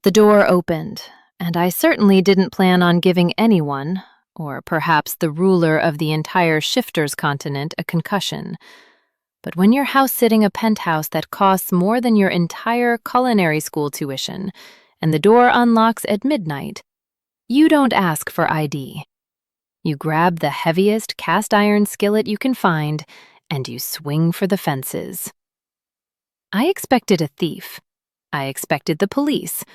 The door opened, and I certainly didn't plan on giving anyone, or perhaps the ruler of the entire Shifters continent, a concussion. But when you're house-sitting a penthouse that costs more than your entire culinary school tuition, and the door unlocks at midnight, you don't ask for ID. You grab the heaviest cast-iron skillet you can find, and you swing for the fences. I expected a thief. I expected the police.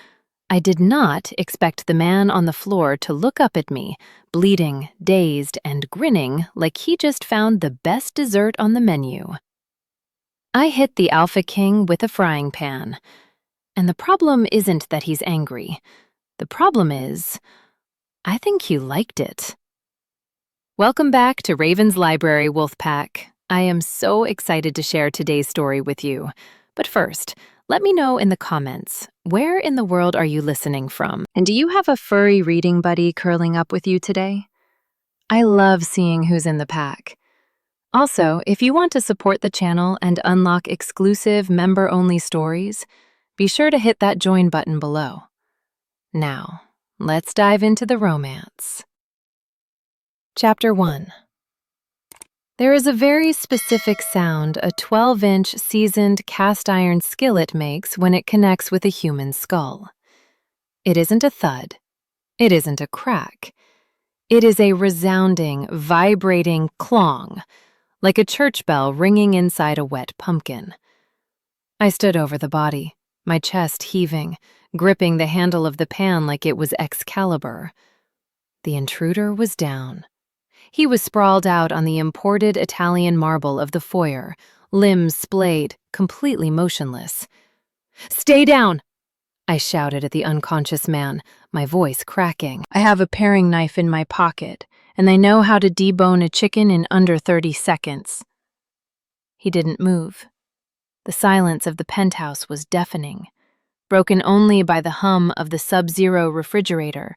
I did not expect the man on the floor to look up at me, bleeding, dazed, and grinning like he just found the best dessert on the menu. I hit the Alpha King with a frying pan. And the problem isn't that he's angry. The problem is, I think he liked it. Welcome back to Raven's Library, Wolfpack. I am so excited to share today's story with you. But first, let me know in the comments, where in the world are you listening from? And do you have a furry reading buddy curling up with you today? I love seeing who's in the pack. Also, if you want to support the channel and unlock exclusive member-only stories, be sure to hit that join button below. Now, let's dive into the romance. Chapter 1. There is a very specific sound a 12-inch seasoned cast-iron skillet makes when it connects with a human skull. It isn't a thud. It isn't a crack. It is a resounding, vibrating clong, like a church bell ringing inside a wet pumpkin. I stood over the body, my chest heaving, gripping the handle of the pan like it was Excalibur. The intruder was down. He was sprawled out on the imported Italian marble of the foyer, limbs splayed, completely motionless. "Stay down!" I shouted at the unconscious man, my voice cracking. I have a paring knife in my pocket, and I know how to debone a chicken in under 30 seconds. He didn't move. The silence of the penthouse was deafening, broken only by the hum of the sub-zero refrigerator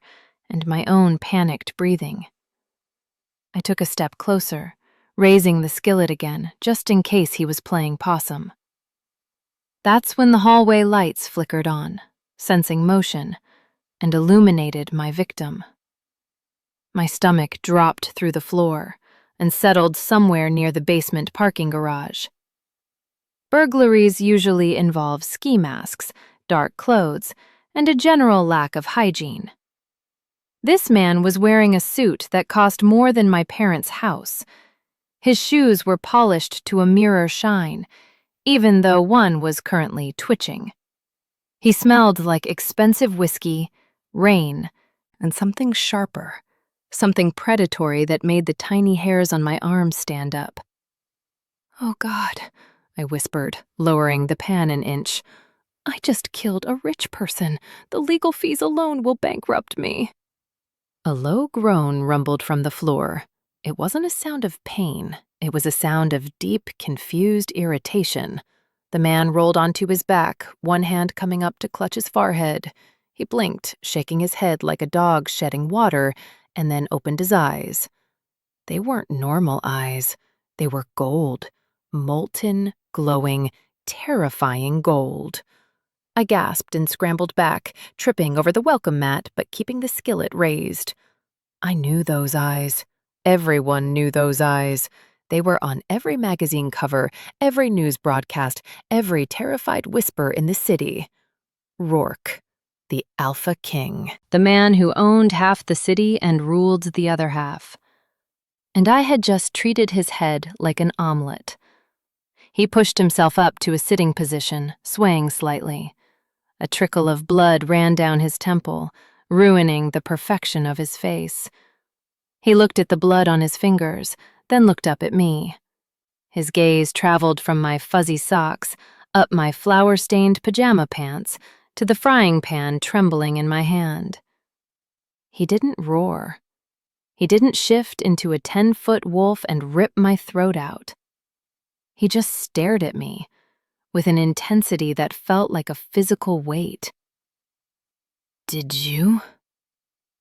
and my own panicked breathing. I took a step closer, raising the skillet again, just in case he was playing possum. That's when the hallway lights flickered on, sensing motion, and illuminated my victim. My stomach dropped through the floor and settled somewhere near the basement parking garage. Burglaries usually involve ski masks, dark clothes, and a general lack of hygiene. This man was wearing a suit that cost more than my parents' house. His shoes were polished to a mirror shine, even though one was currently twitching. He smelled like expensive whiskey, rain, and something sharper, something predatory that made the tiny hairs on my arms stand up. "Oh God," I whispered, lowering the pan an inch. "I just killed a rich person. The legal fees alone will bankrupt me." A low groan rumbled from the floor. It wasn't a sound of pain. It was a sound of deep, confused irritation. The man rolled onto his back, one hand coming up to clutch his forehead. He blinked, shaking his head like a dog shedding water, and then opened his eyes. They weren't normal eyes. They were gold. Molten, glowing, terrifying gold. I gasped and scrambled back, tripping over the welcome mat but keeping the skillet raised. I knew those eyes. Everyone knew those eyes. They were on every magazine cover, every news broadcast, every terrified whisper in the city. Roarke, the Alpha King, the man who owned half the city and ruled the other half. And I had just treated his head like an omelet. He pushed himself up to a sitting position, swaying slightly. A trickle of blood ran down his temple, ruining the perfection of his face. He looked at the blood on his fingers, then looked up at me. His gaze traveled from my fuzzy socks, up my flour-stained pajama pants, to the frying pan trembling in my hand. He didn't roar. He didn't shift into a 10-foot wolf and rip my throat out. He just stared at me, with an intensity that felt like a physical weight. "Did you?"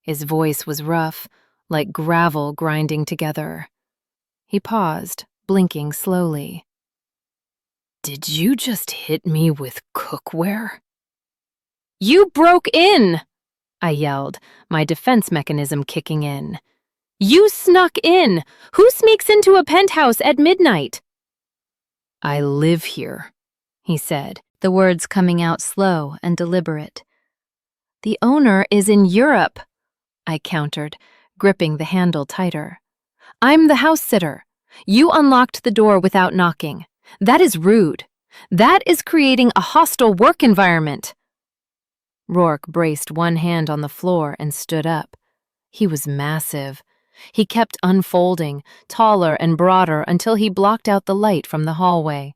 His voice was rough, like gravel grinding together. He paused, blinking slowly. "Did you just hit me with cookware?" You broke in! I yelled, my defense mechanism kicking in. You snuck in! Who sneaks into a penthouse at midnight? I live here, he said, the words coming out slow and deliberate. The owner is in Europe, I countered, gripping the handle tighter. I'm the house sitter. You unlocked the door without knocking. That is rude. That is creating a hostile work environment. Roarke braced one hand on the floor and stood up. He was massive. He kept unfolding, taller and broader until he blocked out the light from the hallway.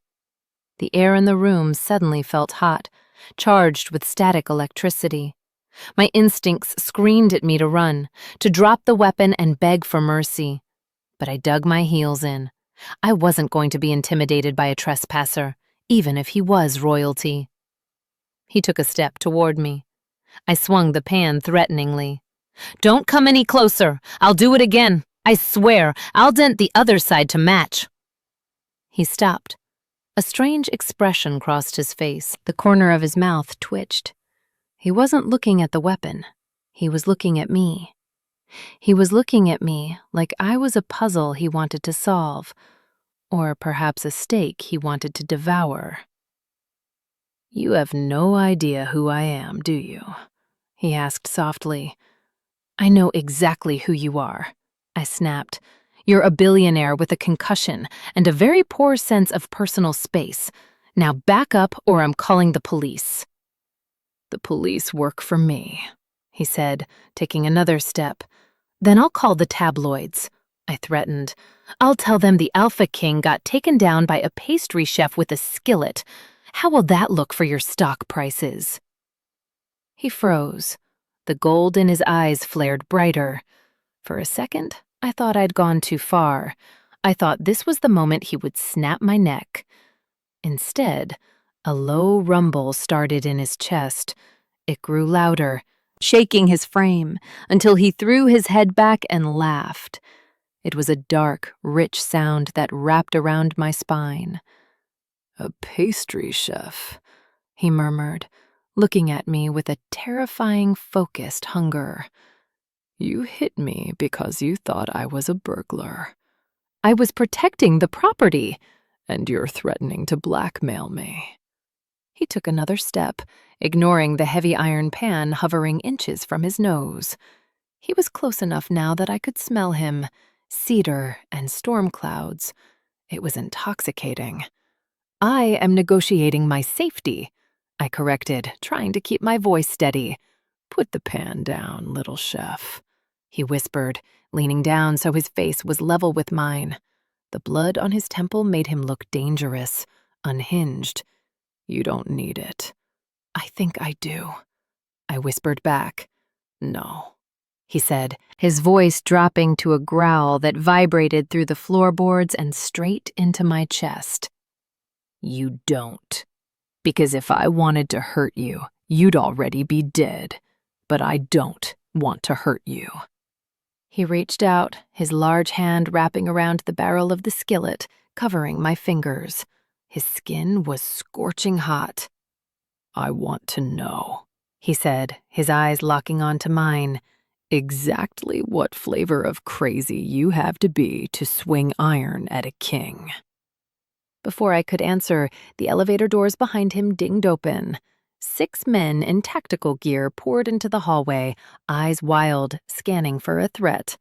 The air in the room suddenly felt hot, charged with static electricity. My instincts screamed at me to run, to drop the weapon and beg for mercy. But I dug my heels in. I wasn't going to be intimidated by a trespasser, even if he was royalty. He took a step toward me. I swung the pan threateningly. Don't come any closer. I'll do it again. I swear, I'll dent the other side to match. He stopped. A strange expression crossed his face. The corner of his mouth twitched. He wasn't looking at the weapon. He was looking at me. He was looking at me like I was a puzzle he wanted to solve, or perhaps a steak he wanted to devour. You have no idea who I am, do you? He asked softly. I know exactly who you are, I snapped. You're a billionaire with a concussion and a very poor sense of personal space. Now back up or I'm calling the police. The police work for me, he said, taking another step. Then I'll call the tabloids, I threatened. I'll tell them the Alpha King got taken down by a pastry chef with a skillet. How will that look for your stock prices? He froze. The gold in his eyes flared brighter. For a second, I thought I'd gone too far. I thought this was the moment he would snap my neck. Instead, a low rumble started in his chest. It grew louder, shaking his frame, until he threw his head back and laughed. It was a dark, rich sound that wrapped around my spine. A pastry chef, he murmured, looking at me with a terrifying, focused hunger. You hit me because you thought I was a burglar. I was protecting the property, and you're threatening to blackmail me. He took another step, ignoring the heavy iron pan hovering inches from his nose. He was close enough now that I could smell him, cedar and storm clouds. It was intoxicating. I am negotiating my safety, I corrected, trying to keep my voice steady. Put the pan down, little chef, he whispered, leaning down so his face was level with mine. The blood on his temple made him look dangerous, unhinged. You don't need it. I think I do, I whispered back. No, he said, his voice dropping to a growl that vibrated through the floorboards and straight into my chest. You don't. Because if I wanted to hurt you, you'd already be dead. But I don't want to hurt you. He reached out, his large hand wrapping around the barrel of the skillet, covering my fingers. His skin was scorching hot. I want to know, he said, his eyes locking onto mine, exactly what flavor of crazy you have to be to swing iron at a king. Before I could answer, the elevator doors behind him dinged open. 6 men in tactical gear poured into the hallway, eyes wild, scanning for a threat.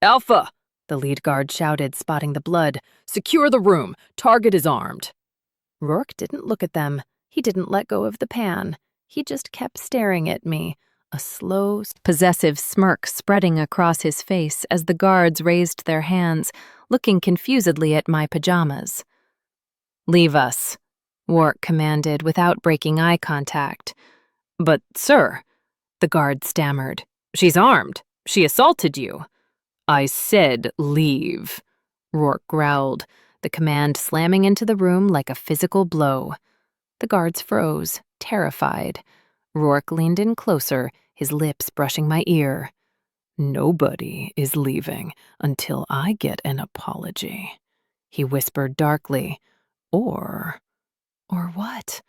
Alpha, the lead guard shouted, spotting the blood. Secure the room. Target is armed. Roarke didn't look at them. He didn't let go of the pan. He just kept staring at me, a slow, possessive smirk spreading across his face as the guards raised their hands, looking confusedly at my pajamas. Leave us, Roarke commanded without breaking eye contact. But, sir, the guard stammered. She's armed. She assaulted you. I said leave, Roarke growled, the command slamming into the room like a physical blow. The guards froze, terrified. Roarke leaned in closer, his lips brushing my ear. Nobody is leaving until I get an apology, he whispered darkly. Or what?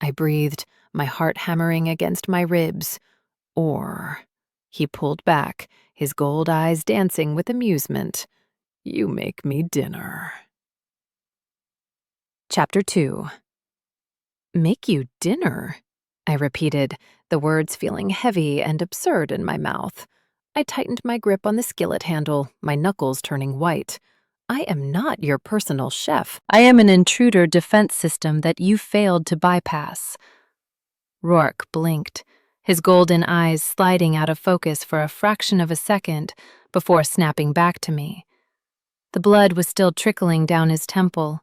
I breathed, my heart hammering against my ribs. Or, he pulled back, his gold eyes dancing with amusement, you make me dinner. Chapter 2. Make you dinner? I repeated, the words feeling heavy and absurd in my mouth. I tightened my grip on the skillet handle, my knuckles turning white. I am not your personal chef. I am an intruder defense system that you failed to bypass. Roarke blinked, his golden eyes sliding out of focus for a fraction of a second before snapping back to me. The blood was still trickling down his temple,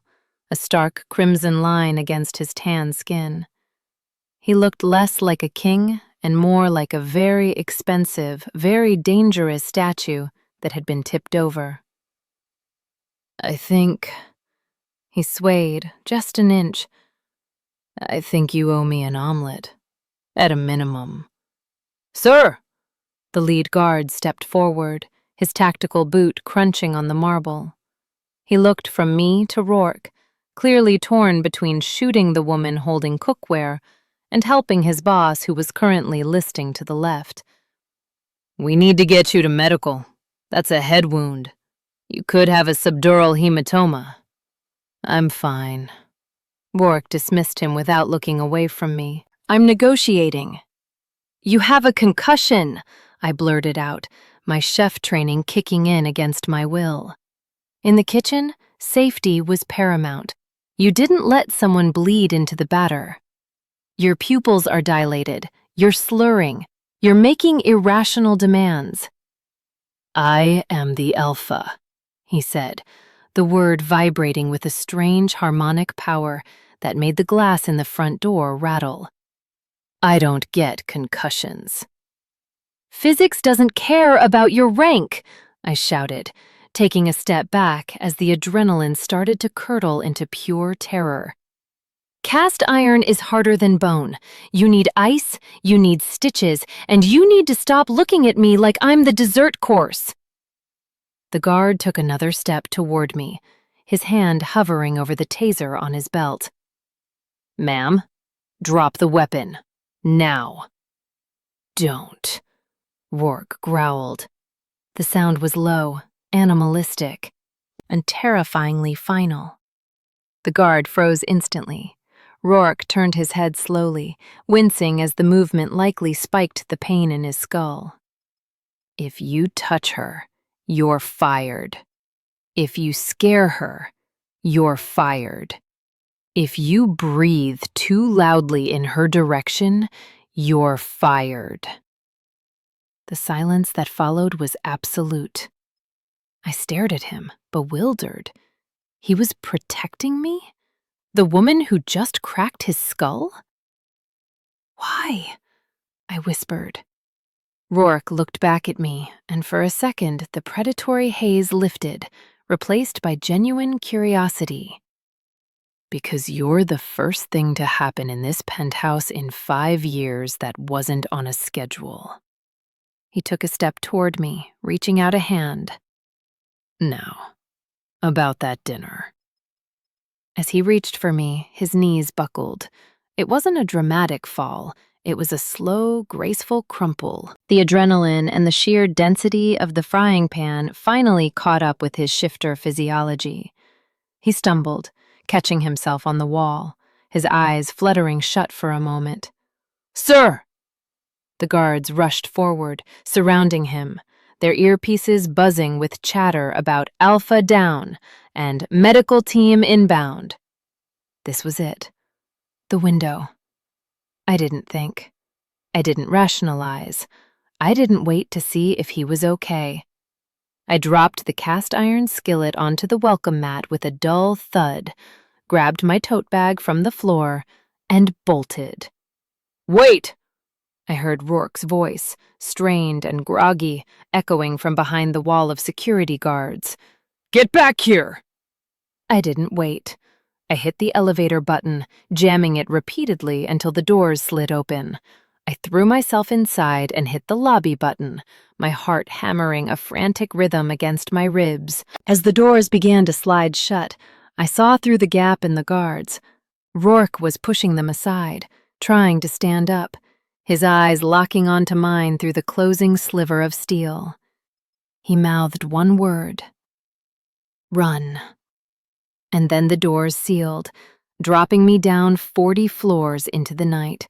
a stark crimson line against his tan skin. He looked less like a king and more like a very expensive, very dangerous statue that had been tipped over. I think... He swayed just an inch. I think you owe me an omelet, at a minimum. Sir! The lead guard stepped forward, his tactical boot crunching on the marble. He looked from me to Roarke, clearly torn between shooting the woman holding cookware and helping his boss who was currently listing to the left. We need to get you to medical. That's a head wound. You could have a subdural hematoma. I'm fine. Roarke dismissed him without looking away from me. I'm negotiating. You have a concussion, I blurted out, my chef training kicking in against my will. In the kitchen, safety was paramount. You didn't let someone bleed into the batter. Your pupils are dilated. You're slurring. You're making irrational demands. I am the alpha, he said, the word vibrating with a strange harmonic power that made the glass in the front door rattle. I don't get concussions. Physics doesn't care about your rank, I shouted, taking a step back as the adrenaline started to curdle into pure terror. Cast iron is harder than bone. You need ice, you need stitches, and you need to stop looking at me like I'm the dessert course. The guard took another step toward me, his hand hovering over the taser on his belt. Ma'am, drop the weapon. Now. Don't, Roarke growled. The sound was low, animalistic, and terrifyingly final. The guard froze instantly. Roarke turned his head slowly, wincing as the movement likely spiked the pain in his skull. If you touch her, you're fired. If you scare her, you're fired. If you breathe too loudly in her direction, you're fired. The silence that followed was absolute. I stared at him, bewildered. He was protecting me? The woman who just cracked his skull? Why? I whispered. Roarke looked back at me, and for a second the predatory haze lifted, replaced by genuine curiosity. Because you're the first thing to happen in this penthouse in 5 years that wasn't on a schedule. He took a step toward me, reaching out a hand. Now, about that dinner. As he reached for me, his knees buckled. It wasn't a dramatic fall. It was a slow, graceful crumple. The adrenaline and the sheer density of the frying pan finally caught up with his shifter physiology. He stumbled, catching himself on the wall, his eyes fluttering shut for a moment. Sir! The guards rushed forward, surrounding him, their earpieces buzzing with chatter about Alpha down and medical team inbound. This was it. The window. I didn't think. I didn't rationalize. I didn't wait to see if he was okay. I dropped the cast iron skillet onto the welcome mat with a dull thud, grabbed my tote bag from the floor, and bolted. Wait! I heard Rourke's voice, strained and groggy, echoing from behind the wall of security guards. Get back here! I didn't wait. I hit the elevator button, jamming it repeatedly until the doors slid open. I threw myself inside and hit the lobby button, my heart hammering a frantic rhythm against my ribs. As the doors began to slide shut, I saw through the gap in the guards. Roarke was pushing them aside, trying to stand up, his eyes locking onto mine through the closing sliver of steel. He mouthed one word: "Run." And then the doors sealed, dropping me down 40 floors into the night.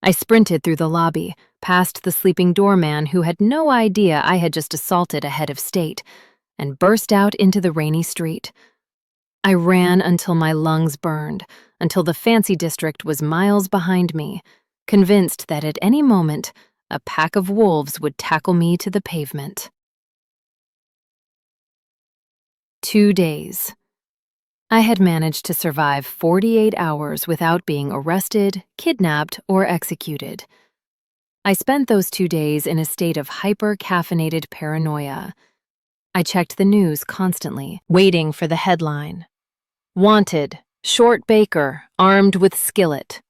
I sprinted through the lobby, past the sleeping doorman who had no idea I had just assaulted a head of state, and burst out into the rainy street. I ran until my lungs burned, until the fancy district was miles behind me, convinced that at any moment a pack of wolves would tackle me to the pavement. 2 days. I had managed to survive 48 hours without being arrested, kidnapped, or executed. I spent those 2 days in a state of hyper-caffeinated paranoia. I checked the news constantly, waiting for the headline: "Wanted, short baker, armed with skillet."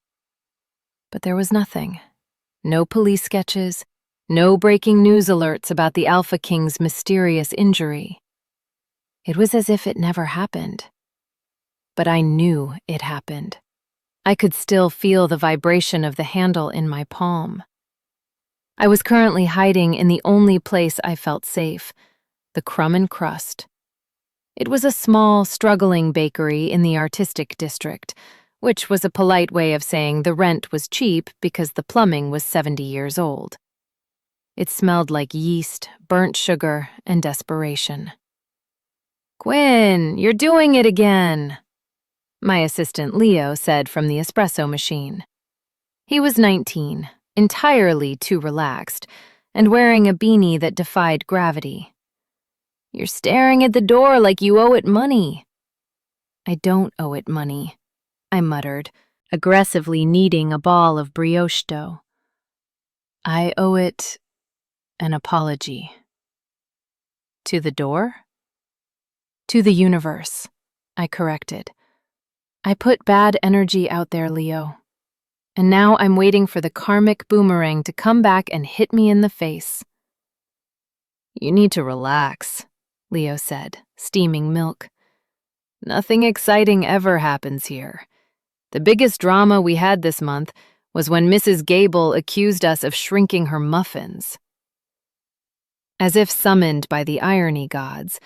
But there was nothing. No police sketches, no breaking news alerts about the Alpha King's mysterious injury. It was as if it never happened. But I knew it happened. I could still feel the vibration of the handle in my palm. I was currently hiding in the only place I felt safe, the Crumb and Crust. It was a small, struggling bakery in the artistic district, which was a polite way of saying the rent was cheap because the plumbing was 70 years old. It smelled like yeast, burnt sugar, and desperation. "Quinn, you're doing it again," my assistant Leo said from the espresso machine. He was 19, entirely too relaxed, and wearing a beanie that defied gravity. "You're staring at the door like you owe it money." "I don't owe it money," I muttered, aggressively kneading a ball of brioche dough. "I owe it an apology." "To the door?" "To the universe," I corrected. "I put bad energy out there, Leo. And now I'm waiting for the karmic boomerang to come back and hit me in the face." "You need to relax," Leo said, steaming milk. "Nothing exciting ever happens here. The biggest drama we had this month was when Mrs. Gable accused us of shrinking her muffins." As if summoned by the irony gods,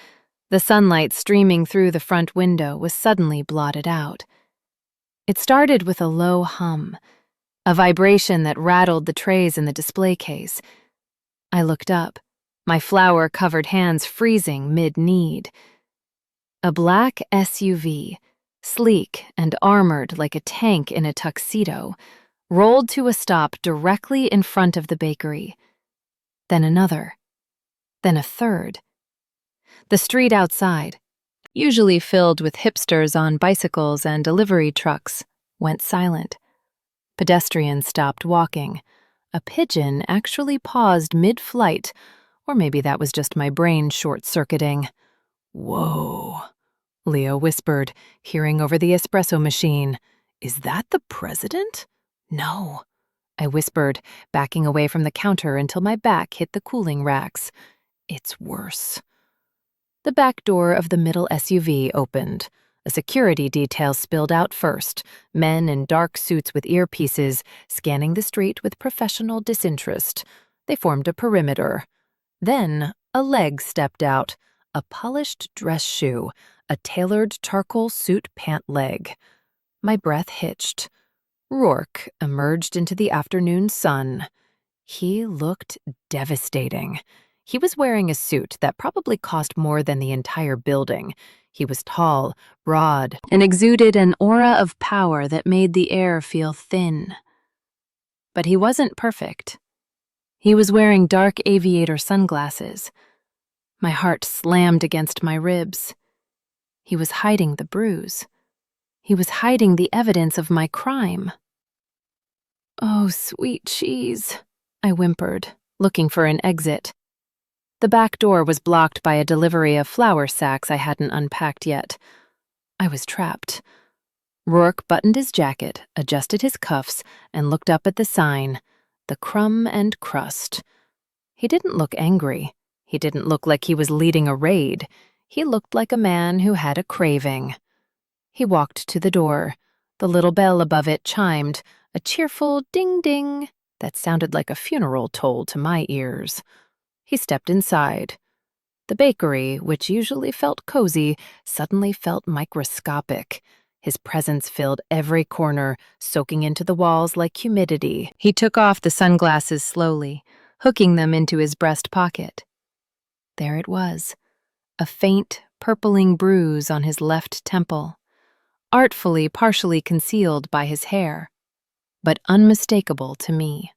the sunlight streaming through the front window was suddenly blotted out. It started with a low hum, a vibration that rattled the trays in the display case. I looked up, my flour-covered hands freezing mid-knead. A black SUV, sleek and armored like a tank in a tuxedo, rolled to a stop directly in front of the bakery. Then another. Then a third. The street outside, usually filled with hipsters on bicycles and delivery trucks, went silent. Pedestrians stopped walking. A pigeon actually paused mid-flight, or maybe that was just my brain short-circuiting. "Whoa," Leo whispered, hearing over the espresso machine. "Is that the president?" "No," I whispered, backing away from the counter until my back hit the cooling racks. "It's worse." The back door of the middle SUV opened. A security detail spilled out first, men in dark suits with earpieces, scanning the street with professional disinterest. They formed a perimeter. Then a leg stepped out, a polished dress shoe, a tailored charcoal suit pant leg. My breath hitched. Roarke emerged into the afternoon sun. He looked devastating. He was wearing a suit that probably cost more than the entire building. He was tall, broad, and exuded an aura of power that made the air feel thin. But he wasn't perfect. He was wearing dark aviator sunglasses. My heart slammed against my ribs. He was hiding the bruise. He was hiding the evidence of my crime. "Oh, sweet cheese," I whimpered, looking for an exit. The back door was blocked by a delivery of flour sacks I hadn't unpacked yet. I was trapped. Roarke buttoned his jacket, adjusted his cuffs, and looked up at the sign, "The Crumb and Crust." He didn't look angry. He didn't look like he was leading a raid. He looked like a man who had a craving. He walked to the door. The little bell above it chimed, a cheerful ding-ding that sounded like a funeral toll to my ears. He stepped inside. The bakery, which usually felt cozy, suddenly felt microscopic. His presence filled every corner, soaking into the walls like humidity. He took off the sunglasses slowly, hooking them into his breast pocket. There it was, a faint, purpling bruise on his left temple, artfully partially concealed by his hair, but unmistakable to me.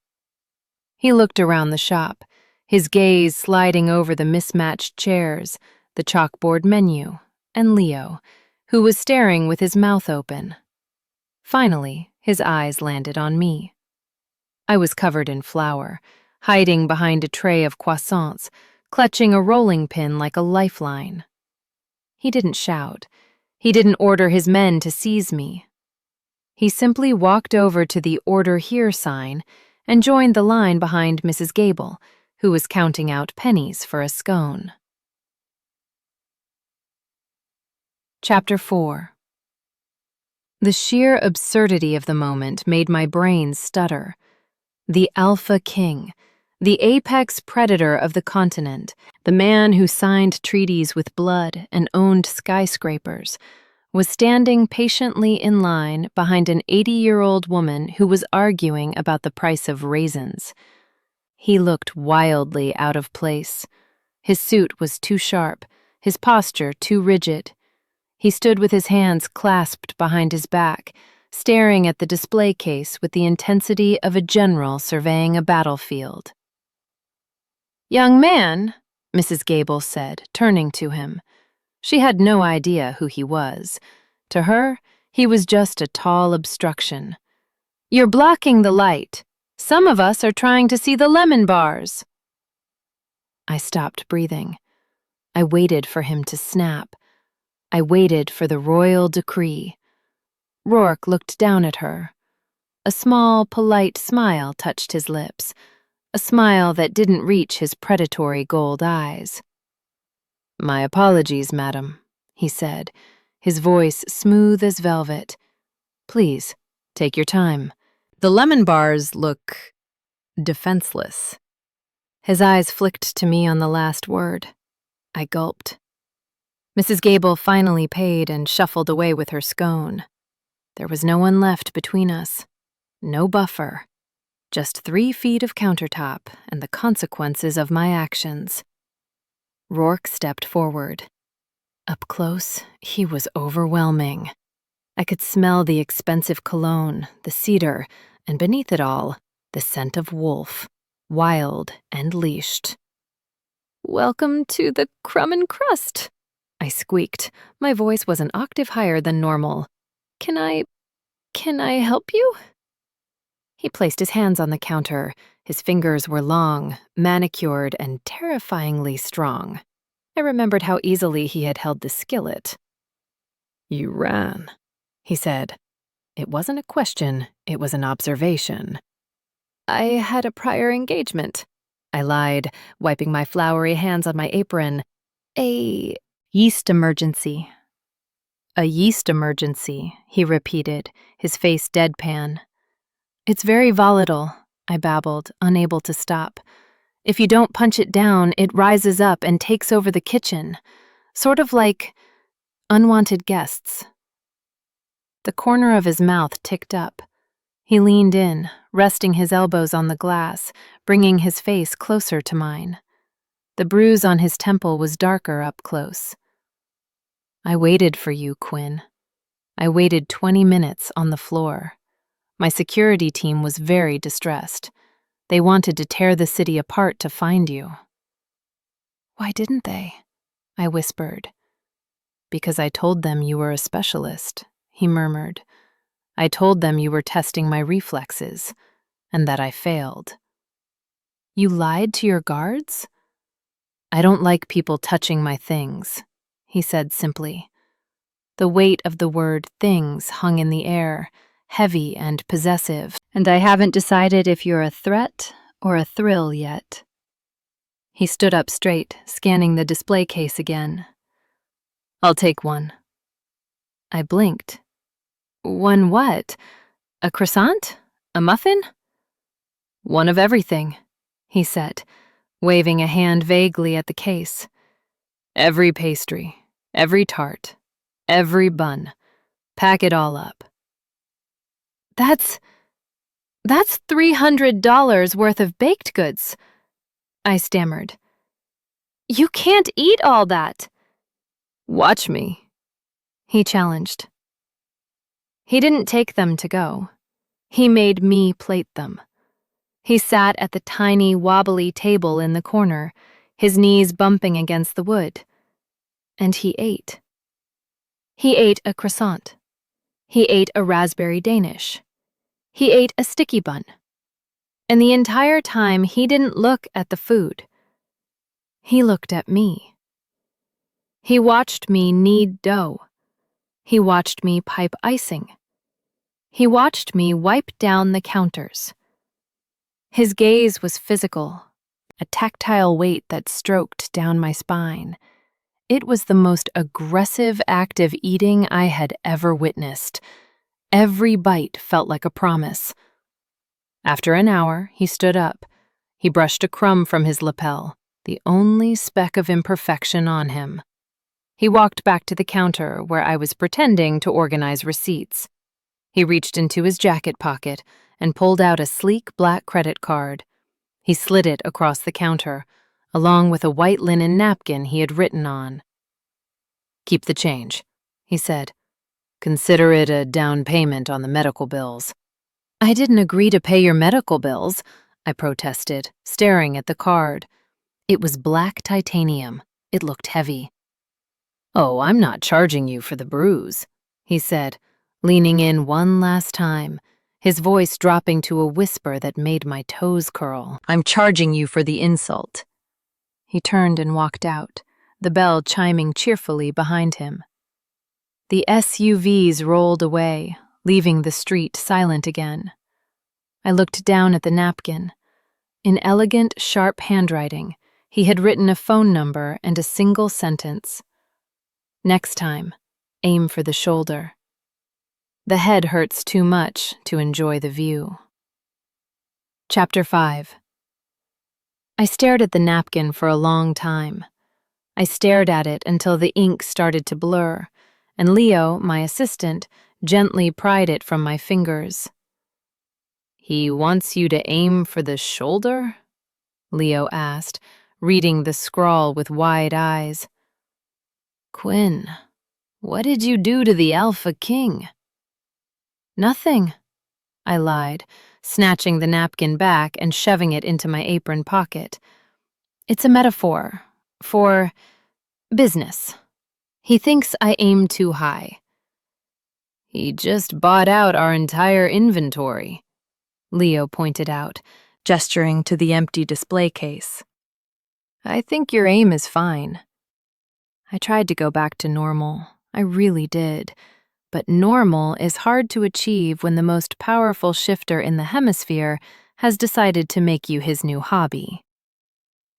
He looked around the shop, his gaze sliding over the mismatched chairs, the chalkboard menu, and Leo, who was staring with his mouth open. Finally, his eyes landed on me. I was covered in flour, hiding behind a tray of croissants, clutching a rolling pin like a lifeline. He didn't shout. He didn't order his men to seize me. He simply walked over to the "Order Here" sign and joined the line behind Mrs. Gable, who was counting out pennies for a scone. Chapter 4. The sheer absurdity of the moment made my brain stutter. The Alpha King, the apex predator of the continent, the man who signed treaties with blood and owned skyscrapers, was standing patiently in line behind an 80-year-old woman who was arguing about the price of raisins. He looked wildly out of place. His suit was too sharp, his posture too rigid. He stood with his hands clasped behind his back, staring at the display case with the intensity of a general surveying a battlefield. "Young man," Mrs. Gable said, turning to him. She had no idea who he was. To her, he was just a tall obstruction. "You're blocking the light. Some of us are trying to see the lemon bars." I stopped breathing. I waited for him to snap. I waited for the royal decree. Roarke looked down at her. A small, polite smile touched his lips, a smile that didn't reach his predatory gold eyes. "My apologies, madam," he said, his voice smooth as velvet. "Please, take your time. The lemon bars look defenseless." His eyes flicked to me on the last word. I gulped. Mrs. Gable finally paid and shuffled away with her scone. There was no one left between us. No buffer. Just 3 feet of countertop and the consequences of my actions. Roarke stepped forward. Up close, he was overwhelming. I could smell the expensive cologne, the cedar, and beneath it all, the scent of wolf, wild and leashed. "Welcome to the crumb and crust," I squeaked. My voice was an octave higher than normal. Can I help you?" He placed his hands on the counter. His fingers were long, manicured, and terrifyingly strong. I remembered how easily he had held the skillet. "You ran," he said. It wasn't a question, it was an observation. "I had a prior engagement," I lied, wiping my floury hands on my apron. "A yeast emergency." "A yeast emergency," he repeated, his face deadpan. "It's very volatile," I babbled, unable to stop. "If you don't punch it down, it rises up and takes over the kitchen. Sort of like unwanted guests." The corner of his mouth ticked up. He leaned in, resting his elbows on the glass, bringing his face closer to mine. The bruise on his temple was darker up close. "I waited for you, Quinn. I waited 20 minutes on the floor. My security team was very distressed. They wanted to tear the city apart to find you." "Why didn't they?" I whispered. "Because I told them you were a specialist," he murmured. "I told them you were testing my reflexes, and that I failed." "You lied to your guards?" "I don't like people touching my things," he said simply. The weight of the word things hung in the air, heavy and possessive, and I haven't decided if you're a threat or a thrill yet. He stood up straight, scanning the display case again. "I'll take one." I blinked. "One what? A croissant?" A muffin? One of everything, he said, waving a hand vaguely at the case. Every pastry, every tart, every bun. Pack it all up. That's $300 worth of baked goods, I stammered. You can't eat all that. Watch me, he challenged. He didn't take them to go. He made me plate them. He sat at the tiny, wobbly table in the corner, his knees bumping against the wood. And he ate. He ate a croissant. He ate a raspberry Danish. He ate a sticky bun. And the entire time, he didn't look at the food. He looked at me. He watched me knead dough. He watched me pipe icing. He watched me wipe down the counters. His gaze was physical, a tactile weight that stroked down my spine. It was the most aggressive act of eating I had ever witnessed. Every bite felt like a promise. After an hour, he stood up. He brushed a crumb from his lapel, the only speck of imperfection on him. He walked back to the counter where I was pretending to organize receipts. He reached into his jacket pocket and pulled out a sleek black credit card. He slid it across the counter, along with a white linen napkin he had written on. Keep the change, he said. Consider it a down payment on the medical bills. I didn't agree to pay your medical bills, I protested, staring at the card. It was black titanium. It looked heavy. Oh, I'm not charging you for the bruise, he said, leaning in one last time, his voice dropping to a whisper that made my toes curl. I'm charging you for the insult. He turned and walked out, the bell chiming cheerfully behind him. The SUVs rolled away, leaving the street silent again. I looked down at the napkin. In elegant, sharp handwriting, he had written a phone number and a single sentence. Next time, aim for the shoulder. The head hurts too much to enjoy the view. Chapter 5. I stared at the napkin for a long time. I stared at it until the ink started to blur, and Leo, my assistant, gently pried it from my fingers. He wants you to aim for the shoulder? Leo asked, reading the scrawl with wide eyes. Quinn, what did you do to the Alpha King? Nothing, I lied, snatching the napkin back and shoving it into my apron pocket. It's a metaphor for business. He thinks I aim too high. He just bought out our entire inventory, Leo pointed out, gesturing to the empty display case. I think your aim is fine. I tried to go back to normal. I really did. But normal is hard to achieve when the most powerful shifter in the hemisphere has decided to make you his new hobby.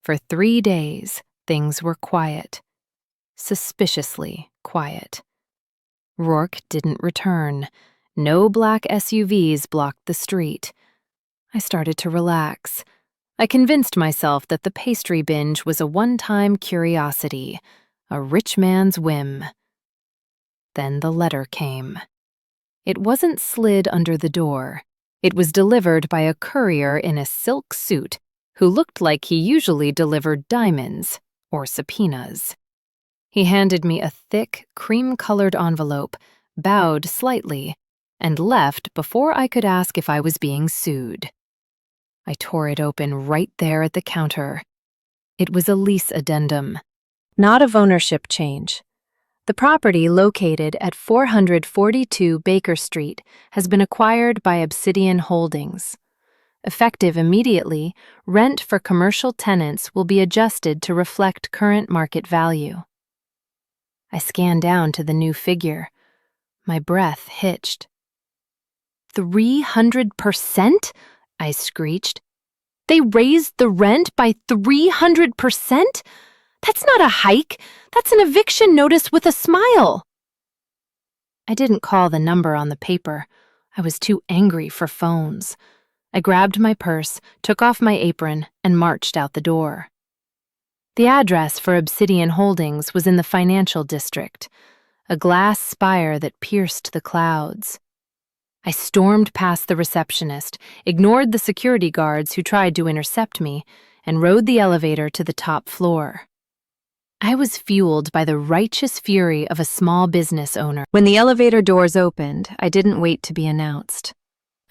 For 3 days, things were quiet. Suspiciously quiet. Roarke didn't return. No black SUVs blocked the street. I started to relax. I convinced myself that the pastry binge was a one-time curiosity, a rich man's whim. Then the letter came. It wasn't slid under the door. It was delivered by a courier in a silk suit who looked like he usually delivered diamonds or subpoenas. He handed me a thick, cream-colored envelope, bowed slightly, and left before I could ask if I was being sued. I tore it open right there at the counter. It was a lease addendum, not of ownership change. The property located at 442 Baker Street has been acquired by Obsidian Holdings. Effective immediately, rent for commercial tenants will be adjusted to reflect current market value. I scanned down to the new figure. My breath hitched. 300%? I screeched. They raised the rent by 300%? That's not a hike. That's an eviction notice with a smile. I didn't call the number on the paper. I was too angry for phones. I grabbed my purse, took off my apron, and marched out the door. The address for Obsidian Holdings was in the financial district, a glass spire that pierced the clouds. I stormed past the receptionist, ignored the security guards who tried to intercept me, and rode the elevator to the top floor. I was fueled by the righteous fury of a small business owner. When the elevator doors opened, I didn't wait to be announced.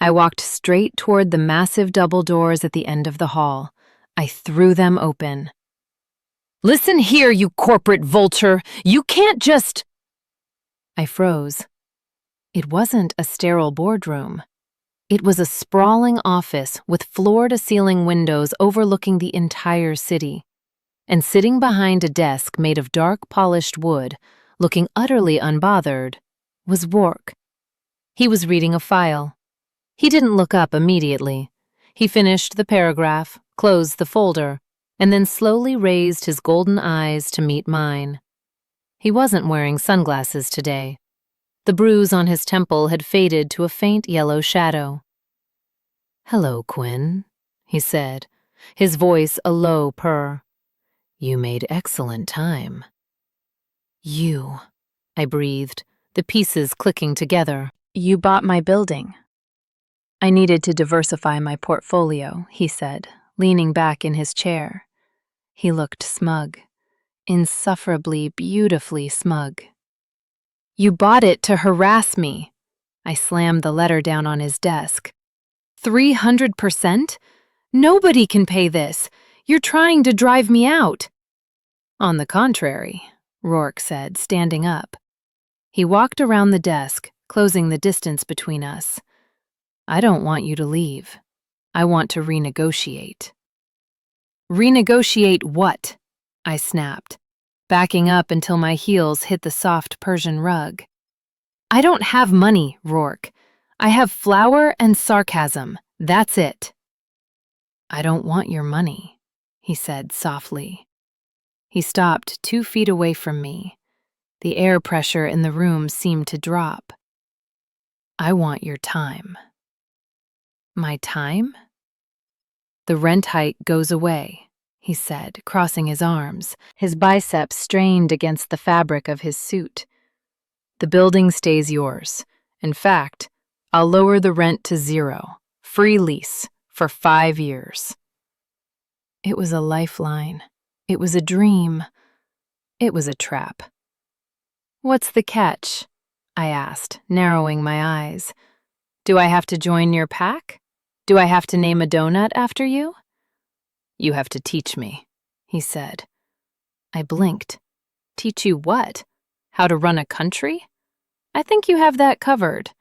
I walked straight toward the massive double doors at the end of the hall. I threw them open. "Listen here, you corporate vulture! You can't just—" I froze. It wasn't a sterile boardroom. It was a sprawling office with floor-to-ceiling windows overlooking the entire city. And sitting behind a desk made of dark polished wood, looking utterly unbothered, was Roarke. He was reading a file. He didn't look up immediately. He finished the paragraph, closed the folder, and then slowly raised his golden eyes to meet mine. He wasn't wearing sunglasses today. The bruise on his temple had faded to a faint yellow shadow. "Hello, Quinn," he said, his voice a low purr. "You made excellent time." "You," I breathed, the pieces clicking together. "You bought my building." "I needed to diversify my portfolio," he said, leaning back in his chair. He looked smug, insufferably, beautifully smug. "You bought it to harass me." I slammed the letter down on his desk. 300%? Nobody can pay this. You're trying to drive me out. "On the contrary," Roarke said, standing up. He walked around the desk, closing the distance between us. "I don't want you to leave. I want to renegotiate." "Renegotiate what?" I snapped, backing up until my heels hit the soft Persian rug. "I don't have money, Roarke. I have flour and sarcasm. That's it." "I don't want your money," he said softly. He stopped 2 feet away from me. The air pressure in the room seemed to drop. "I want your time." "My time?" "The rent hike goes away," he said, crossing his arms, his biceps strained against the fabric of his suit. "The building stays yours. In fact, I'll lower the rent to 0, free lease, for 5 years. It was a lifeline. It was a dream. It was a trap. "What's the catch?" I asked, narrowing my eyes. "Do I have to join your pack? Do I have to name a donut after you?" "You have to teach me," he said. I blinked. "Teach you what? How to run a country? I think you have that covered."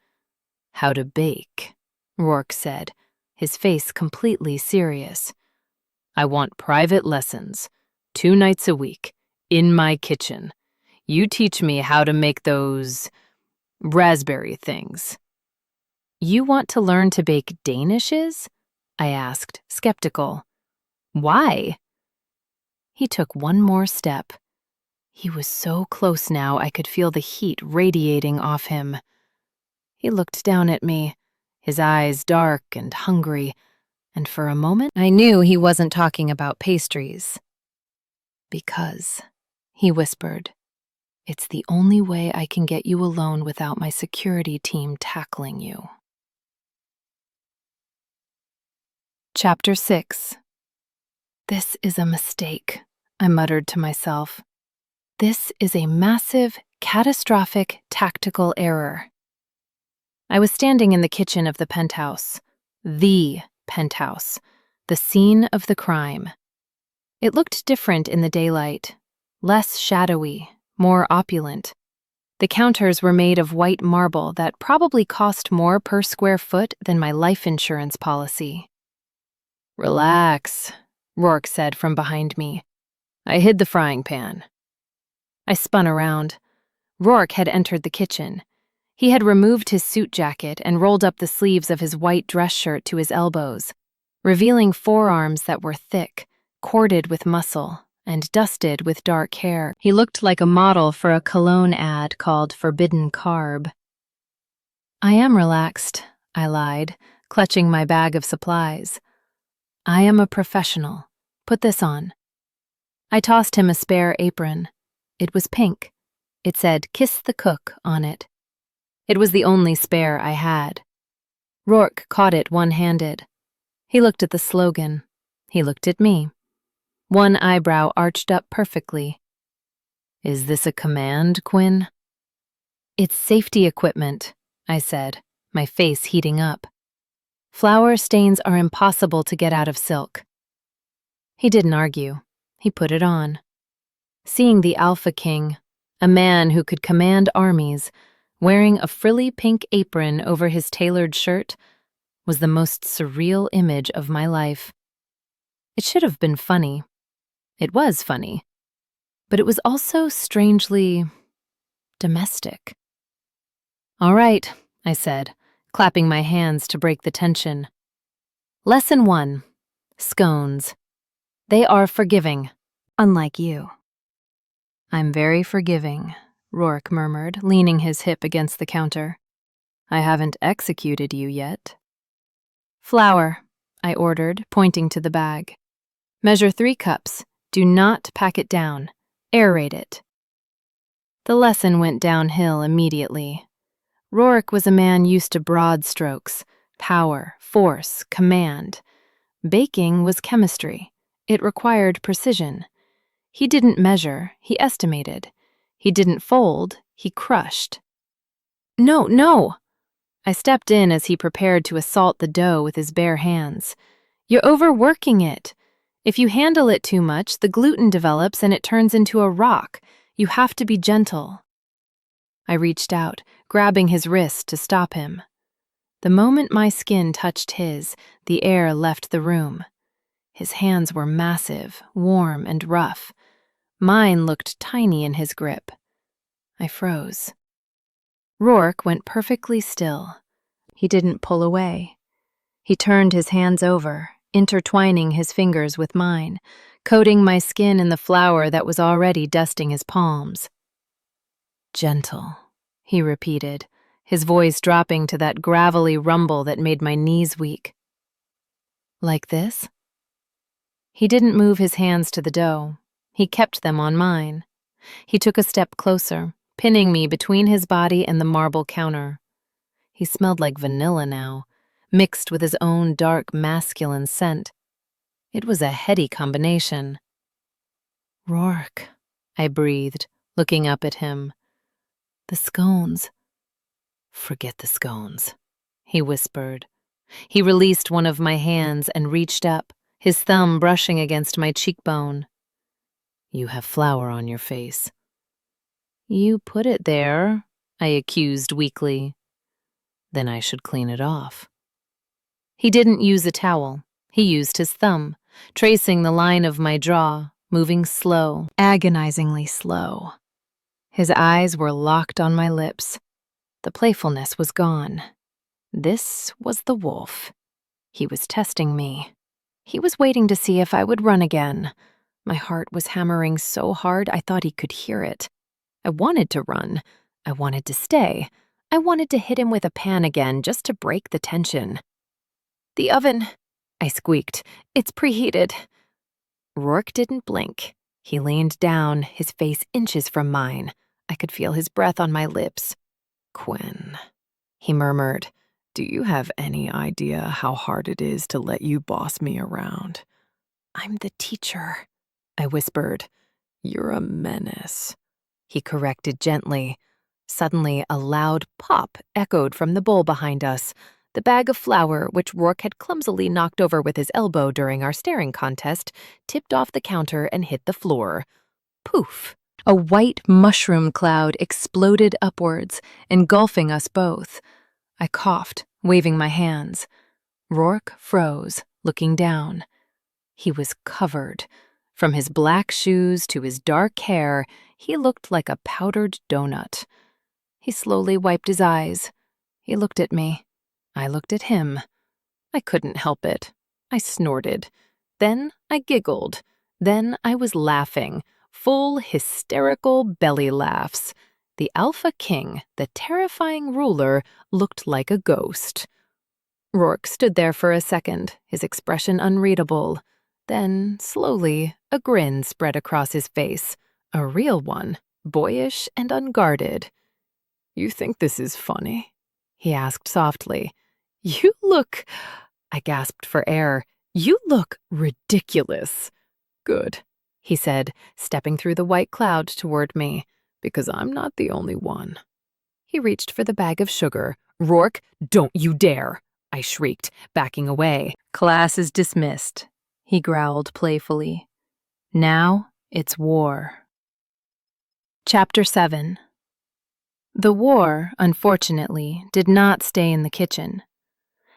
"How to bake," Roarke said, his face completely serious. "I want private lessons, 2 nights a week, in my kitchen. You teach me how to make those raspberry things." "You want to learn to bake danishes?" I asked, skeptical. "Why?" He took one more step. He was so close now I could feel the heat radiating off him. He looked down at me, his eyes dark and hungry, and for a moment I knew he wasn't talking about pastries. "Because," he whispered, "it's the only way I can get you alone without my security team tackling you." Chapter 6. "This is a mistake," I muttered to myself. "This is a massive, catastrophic, tactical error." I was standing in the kitchen of the penthouse, the scene of the crime. It looked different in the daylight, less shadowy, more opulent. The counters were made of white marble that probably cost more per square foot than my life insurance policy. "Relax," Roarke said from behind me. "I hid the frying pan." I spun around. Roarke had entered the kitchen. He had removed his suit jacket and rolled up the sleeves of his white dress shirt to his elbows, revealing forearms that were thick, corded with muscle, and dusted with dark hair. He looked like a model for a cologne ad called Forbidden Carb. "I am relaxed," I lied, clutching my bag of supplies. I am a professional. Put this on. I tossed him a spare apron. It was pink. It said, "Kiss the cook," on it. It was the only spare I had. Roarke caught it one-handed. He looked at the slogan. He looked at me. One eyebrow arched up perfectly. "Is this a command, Quinn?" "It's safety equipment," I said, my face heating up. "Flour stains are impossible to get out of silk." He didn't argue. He put it on. Seeing the Alpha King, a man who could command armies, wearing a frilly pink apron over his tailored shirt, was the most surreal image of my life. It should have been funny. It was funny. But it was also strangely domestic. "All right," I said, clapping my hands to break the tension. Lesson 1. Scones. They are forgiving, unlike you. "I'm very forgiving," Roarke murmured, leaning his hip against the counter. "I haven't executed you yet." "Flour," I ordered, pointing to the bag. "Measure 3 cups. Do not pack it down. Aerate it." The lesson went downhill immediately. Roarke was a man used to broad strokes, power, force, command. Baking was chemistry. It required precision. He didn't measure, he estimated. He didn't fold, he crushed. "No, no!" I stepped in as he prepared to assault the dough with his bare hands. "You're overworking it. If you handle it too much, the gluten develops and it turns into a rock. You have to be gentle." I reached out, grabbing his wrist to stop him. The moment my skin touched his, the air left the room. His hands were massive, warm, and rough. Mine looked tiny in his grip. I froze. Roarke went perfectly still. He didn't pull away. He turned his hands over, intertwining his fingers with mine, coating my skin in the flour that was already dusting his palms. "Gentle," he repeated, his voice dropping to that gravelly rumble that made my knees weak. "Like this?" He didn't move his hands to the dough. He kept them on mine. He took a step closer, pinning me between his body and the marble counter. He smelled like vanilla now, mixed with his own dark masculine scent. It was a heady combination. "Roarke," I breathed, looking up at him. "The scones." "Forget the scones," he whispered. He released one of my hands and reached up, his thumb brushing against my cheekbone. "You have flour on your face." "You put it there," I accused weakly. "Then I should clean it off." He didn't use a towel. He used his thumb, tracing the line of my jaw, moving slow, agonizingly slow. His eyes were locked on my lips. The playfulness was gone. This was the wolf. He was testing me. He was waiting to see if I would run again. My heart was hammering so hard I thought he could hear it. I wanted to run. I wanted to stay. I wanted to hit him with a pan again just to break the tension. "The oven," I squeaked. "It's preheated." Roarke didn't blink. He leaned down, his face inches from mine. I could feel his breath on my lips. "Quinn," he murmured, "do you have any idea how hard it is to let you boss me around?" "I'm the teacher," I whispered. "You're a menace," he corrected gently. Suddenly, a loud pop echoed from the bowl behind us. The bag of flour, which Roarke had clumsily knocked over with his elbow during our staring contest, tipped off the counter and hit the floor. Poof! A white mushroom cloud exploded upwards, engulfing us both. I coughed, waving my hands. Roarke froze, looking down. He was covered. From his black shoes to his dark hair, he looked like a powdered donut. He slowly wiped his eyes. He looked at me. I looked at him. I couldn't help it. I snorted. Then I giggled. Then I was laughing. Full, hysterical belly laughs. The Alpha King, the terrifying ruler, looked like a ghost. Roarke stood there for a second, his expression unreadable. Then, slowly, a grin spread across his face. A real one, boyish and unguarded. "You think this is funny?" he asked softly. "You look—" I gasped for air. "You look ridiculous." "Good," he said, stepping through the white cloud toward me, "because I'm not the only one." He reached for the bag of sugar. "Roarke, don't you dare!" I shrieked, backing away. "Class is dismissed," he growled playfully. "Now it's war." Chapter 7. The war, unfortunately, did not stay in the kitchen.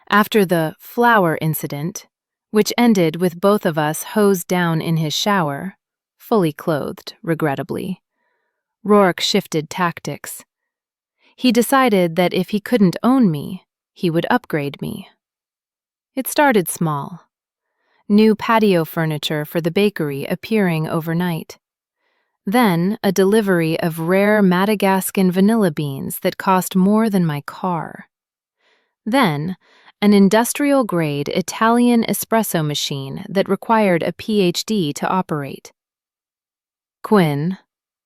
After the flour incident, which ended with both of us hosed down in his shower, fully clothed, regrettably, Roarke shifted tactics. He decided that if he couldn't own me, he would upgrade me. It started small. New patio furniture for the bakery appearing overnight. Then a delivery of rare Madagascan vanilla beans that cost more than my car. Then an industrial-grade Italian espresso machine that required a PhD to operate. "Quinn,"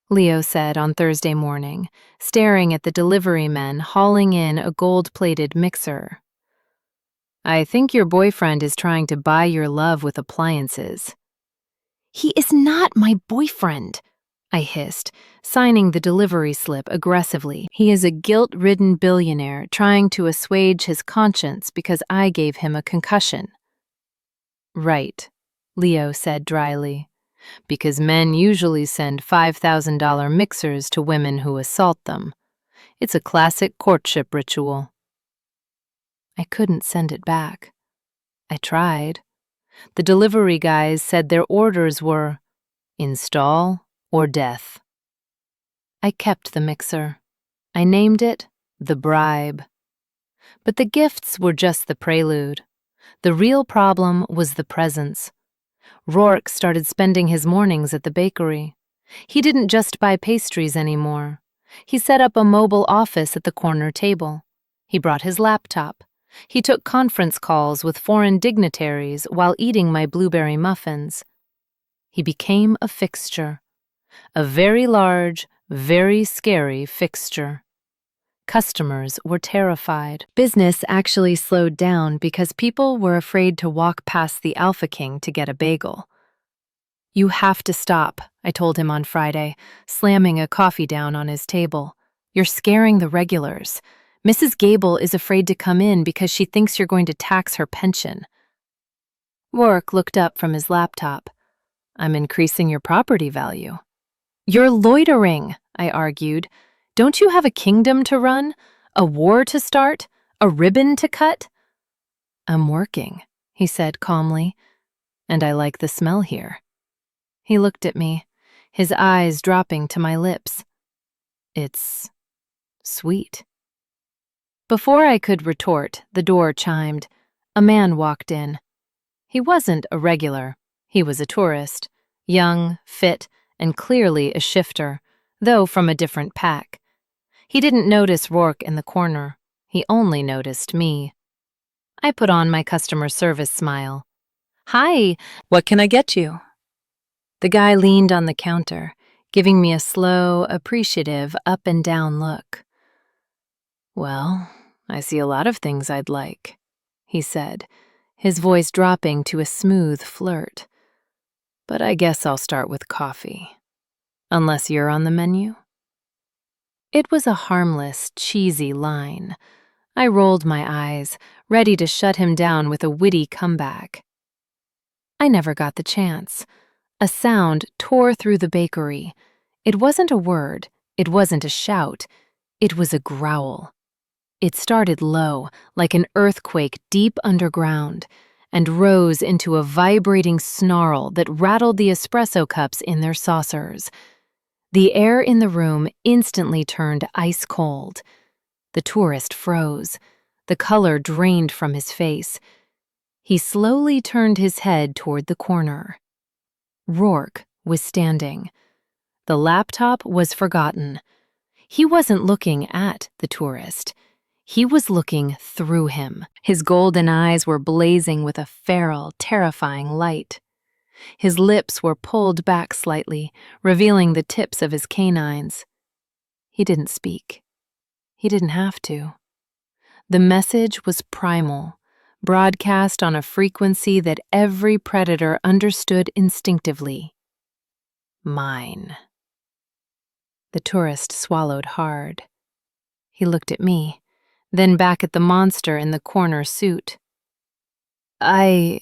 Leo said on Thursday morning, staring at the delivery men hauling in a gold-plated mixer. "I think your boyfriend is trying to buy your love with appliances." "He is not my boyfriend," I hissed, signing the delivery slip aggressively. "He is a guilt-ridden billionaire trying to assuage his conscience because I gave him a concussion." "Right," Leo said dryly, "because men usually send $5,000 mixers to women who assault them. It's a classic courtship ritual." I couldn't send it back. I tried. The delivery guys said their orders were install or death. I kept the mixer. I named it the bribe. But the gifts were just the prelude. The real problem was the presents. Roarke started spending his mornings at the bakery. He didn't just buy pastries anymore. He set up a mobile office at the corner table. He brought his laptop. He took conference calls with foreign dignitaries while eating my blueberry muffins. He became a fixture. A very large, very scary fixture. Customers were terrified. Business actually slowed down because people were afraid to walk past the Alpha King to get a bagel. "You have to stop," I told him on Friday, slamming a coffee down on his table. "You're scaring the regulars. Mrs. Gable is afraid to come in because she thinks you're going to tax her pension." Roarke looked up from his laptop. "I'm increasing your property value." "You're loitering," I argued. "Don't you have a kingdom to run? A war to start? A ribbon to cut?" "I'm working," he said calmly, "and I like the smell here." He looked at me, his eyes dropping to my lips. "It's sweet." Before I could retort, the door chimed. A man walked in. He wasn't a regular. He was a tourist, young, fit, and clearly a shifter, though from a different pack. He didn't notice Roarke in the corner. He only noticed me. I put on my customer service smile. "Hi, what can I get you?" The guy leaned on the counter, giving me a slow, appreciative up and down look. "Well, I see a lot of things I'd like," he said, his voice dropping to a smooth flirt. "But I guess I'll start with coffee. Unless you're on the menu?" It was a harmless, cheesy line. I rolled my eyes, ready to shut him down with a witty comeback. I never got the chance. A sound tore through the bakery. It wasn't a word. It wasn't a shout. It was a growl. It started low, like an earthquake deep underground, and rose into a vibrating snarl that rattled the espresso cups in their saucers. The air in the room instantly turned ice cold. The tourist froze. The color drained from his face. He slowly turned his head toward the corner. Roarke was standing. The laptop was forgotten. He wasn't looking at the tourist. He was looking through him. His golden eyes were blazing with a feral, terrifying light. His lips were pulled back slightly, revealing the tips of his canines. He didn't speak. He didn't have to. The message was primal, broadcast on a frequency that every predator understood instinctively. Mine. The tourist swallowed hard. He looked at me, then back at the monster in the corner suit. The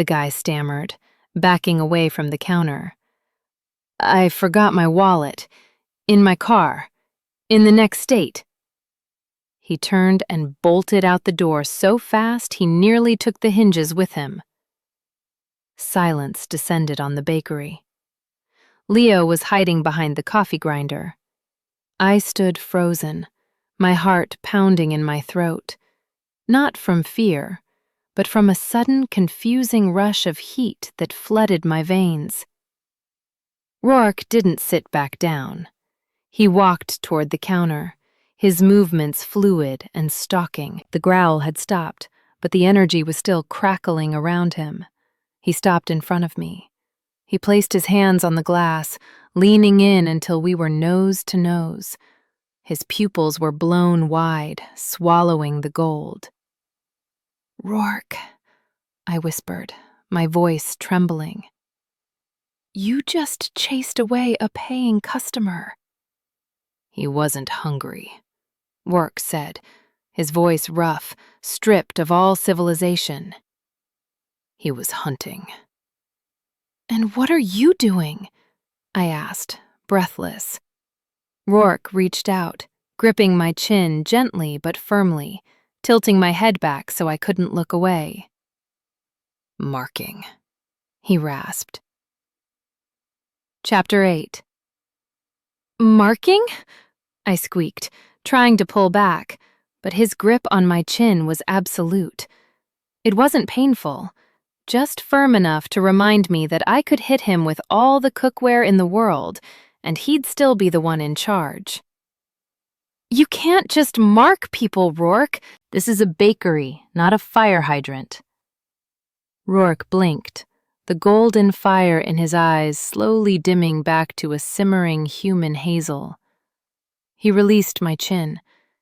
guy stammered, backing away from the counter. I forgot my wallet. In my car. In the next state. He turned and bolted out the door so fast he nearly took the hinges with him. Silence descended on the bakery. Leo was hiding behind the coffee grinder. I stood frozen, my heart pounding in my throat, not from fear, but from a sudden confusing rush of heat that flooded my veins. Roarke didn't sit back down. He walked toward the counter, his movements fluid and stalking. The growl had stopped, but the energy was still crackling around him. He stopped in front of me. He placed his hands on the glass, leaning in until we were nose to nose. His pupils were blown wide, swallowing the gold. "Roarke," I whispered, my voice trembling. "You just chased away a paying customer." "He wasn't hungry," Roarke said, his voice rough, stripped of all civilization. "He was hunting." "And what are you doing?" I asked, breathless. Roarke reached out, gripping my chin gently but firmly, tilting my head back so I couldn't look away. "Marking," he rasped. Chapter 8. "Marking?" I squeaked, trying to pull back, but his grip on my chin was absolute. It wasn't painful, just firm enough to remind me that I could hit him with all the cookware in the world, and he'd still be the one in charge. "You can't just mark people, Roarke. This is a bakery, not a fire hydrant." Roarke blinked, the golden fire in his eyes slowly dimming back to a simmering human hazel. He released my chin,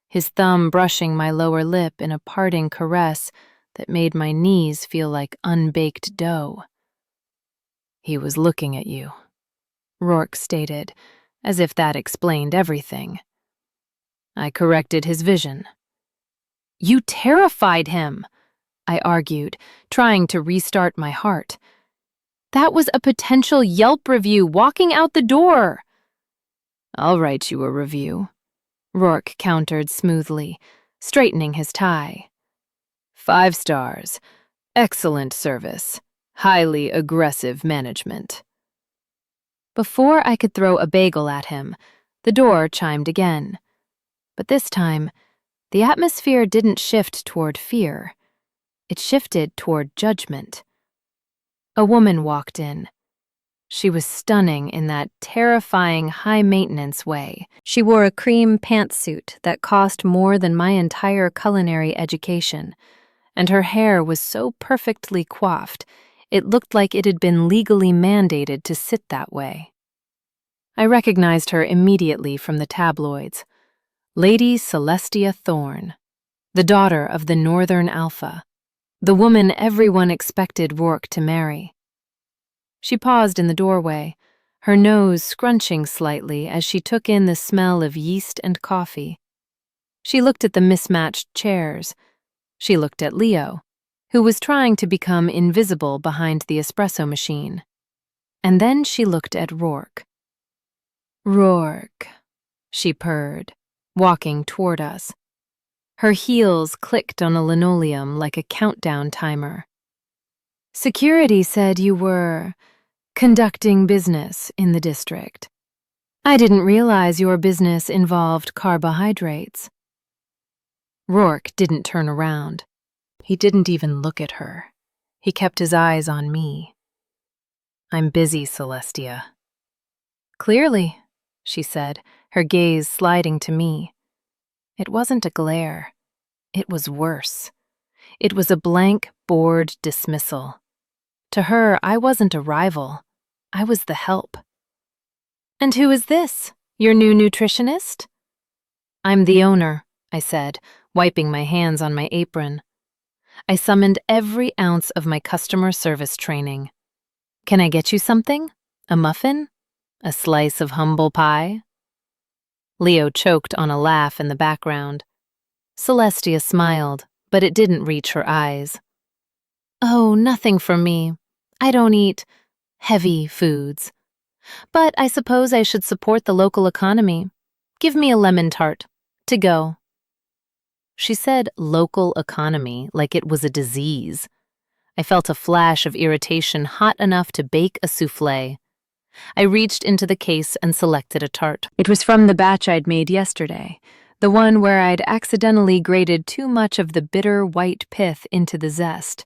his thumb brushing my lower lip in a parting caress that made my knees feel like unbaked dough. "He was looking at you," Roarke stated, as if that explained everything. I corrected his vision. "You terrified him," I argued, trying to restart my heart. "That was a potential Yelp review walking out the door." "I'll write you a review," Roarke countered smoothly, straightening his tie. 5 stars. Excellent service. Highly aggressive management." Before I could throw a bagel at him, the door chimed again. But this time, the atmosphere didn't shift toward fear. It shifted toward judgment. A woman walked in. She was stunning in that terrifying high-maintenance way. She wore a cream pantsuit that cost more than my entire culinary education, and her hair was so perfectly coiffed, it looked like it had been legally mandated to sit that way. I recognized her immediately from the tabloids. Lady Celestia Thorne, the daughter of the Northern Alpha, the woman everyone expected Roarke to marry. She paused in the doorway, her nose scrunching slightly as she took in the smell of yeast and coffee. She looked at the mismatched chairs. She looked at Leo, who was trying to become invisible behind the espresso machine. And then she looked at Roarke. "Roarke," she purred, walking toward us. Her heels clicked on a linoleum like a countdown timer. "Security said you were conducting business in the district. I didn't realize your business involved carbohydrates." Roarke didn't turn around. He didn't even look at her. He kept his eyes on me. "I'm busy, Celestia." "Clearly," she said, her gaze sliding to me. It wasn't a glare. It was worse. It was a blank, bored dismissal. To her, I wasn't a rival. I was the help. "And who is this? Your new nutritionist?" "I'm the owner," I said, wiping my hands on my apron. I summoned every ounce of my customer service training. "Can I get you something? A muffin? A slice of humble pie?" Leo choked on a laugh in the background. Celestia smiled, but it didn't reach her eyes. "Oh, nothing for me. I don't eat heavy foods. But I suppose I should support the local economy. Give me a lemon tart. To go." She said local economy like it was a disease. I felt a flash of irritation hot enough to bake a soufflé. I reached into the case and selected a tart. It was from the batch I'd made yesterday, the one where I'd accidentally grated too much of the bitter white pith into the zest.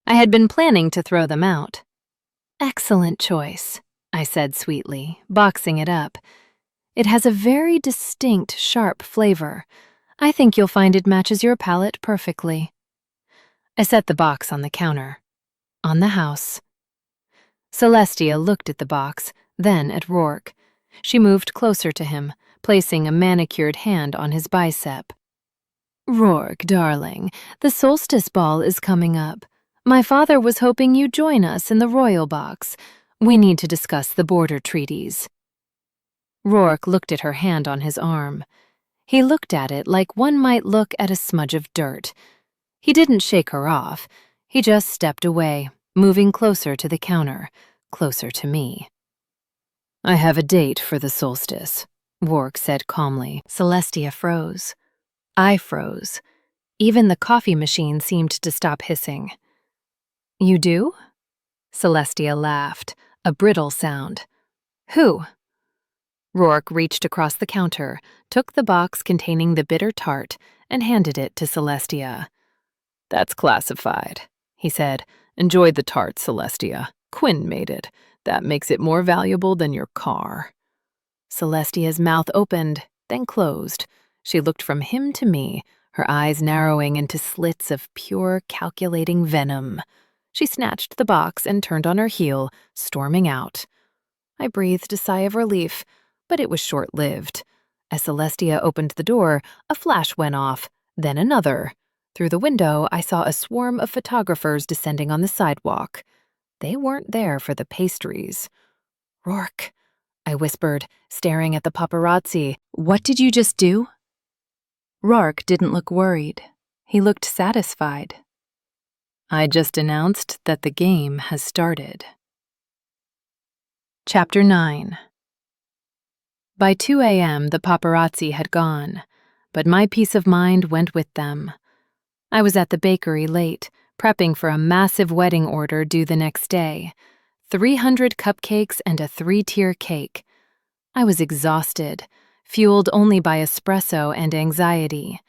I had been planning to throw them out. "Excellent choice," I said sweetly, boxing it up. "It has a very distinct, sharp flavor. I think you'll find it matches your palate perfectly." I set the box on the counter. On the house. Celestia looked at the box, then at Roarke. She moved closer to him, placing a manicured hand on his bicep. "Roarke, darling, the solstice ball is coming up. My father was hoping you'd join us in the royal box. We need to discuss the border treaties." Roarke looked at her hand on his arm. He looked at it like one might look at a smudge of dirt. He didn't shake her off. He just stepped away, moving closer to the counter, closer to me. "I have a date for the solstice," Roarke said calmly. Celestia froze. I froze. Even the coffee machine seemed to stop hissing. "You do?" Celestia laughed, a brittle sound. "Who?" Roarke reached across the counter, took the box containing the bitter tart, and handed it to Celestia. "That's classified," he said. "Enjoy the tart, Celestia. Quinn made it. That makes it more valuable than your car." Celestia's mouth opened, then closed. She looked from him to me, her eyes narrowing into slits of pure, calculating venom. She snatched the box and turned on her heel, storming out. I breathed a sigh of relief, but it was short-lived. As Celestia opened the door, a flash went off, then another. Through the window, I saw a swarm of photographers descending on the sidewalk. They weren't there for the pastries. "Roarke," I whispered, staring at the paparazzi. "What did you just do?" Roarke didn't look worried. He looked satisfied. "I just announced that the game has started." Chapter 9. By 2 a.m., the paparazzi had gone, but my peace of mind went with them. I was at the bakery late, prepping for a massive wedding order due the next day. 300 cupcakes and a 3-tier cake. I was exhausted, fueled only by espresso and anxiety.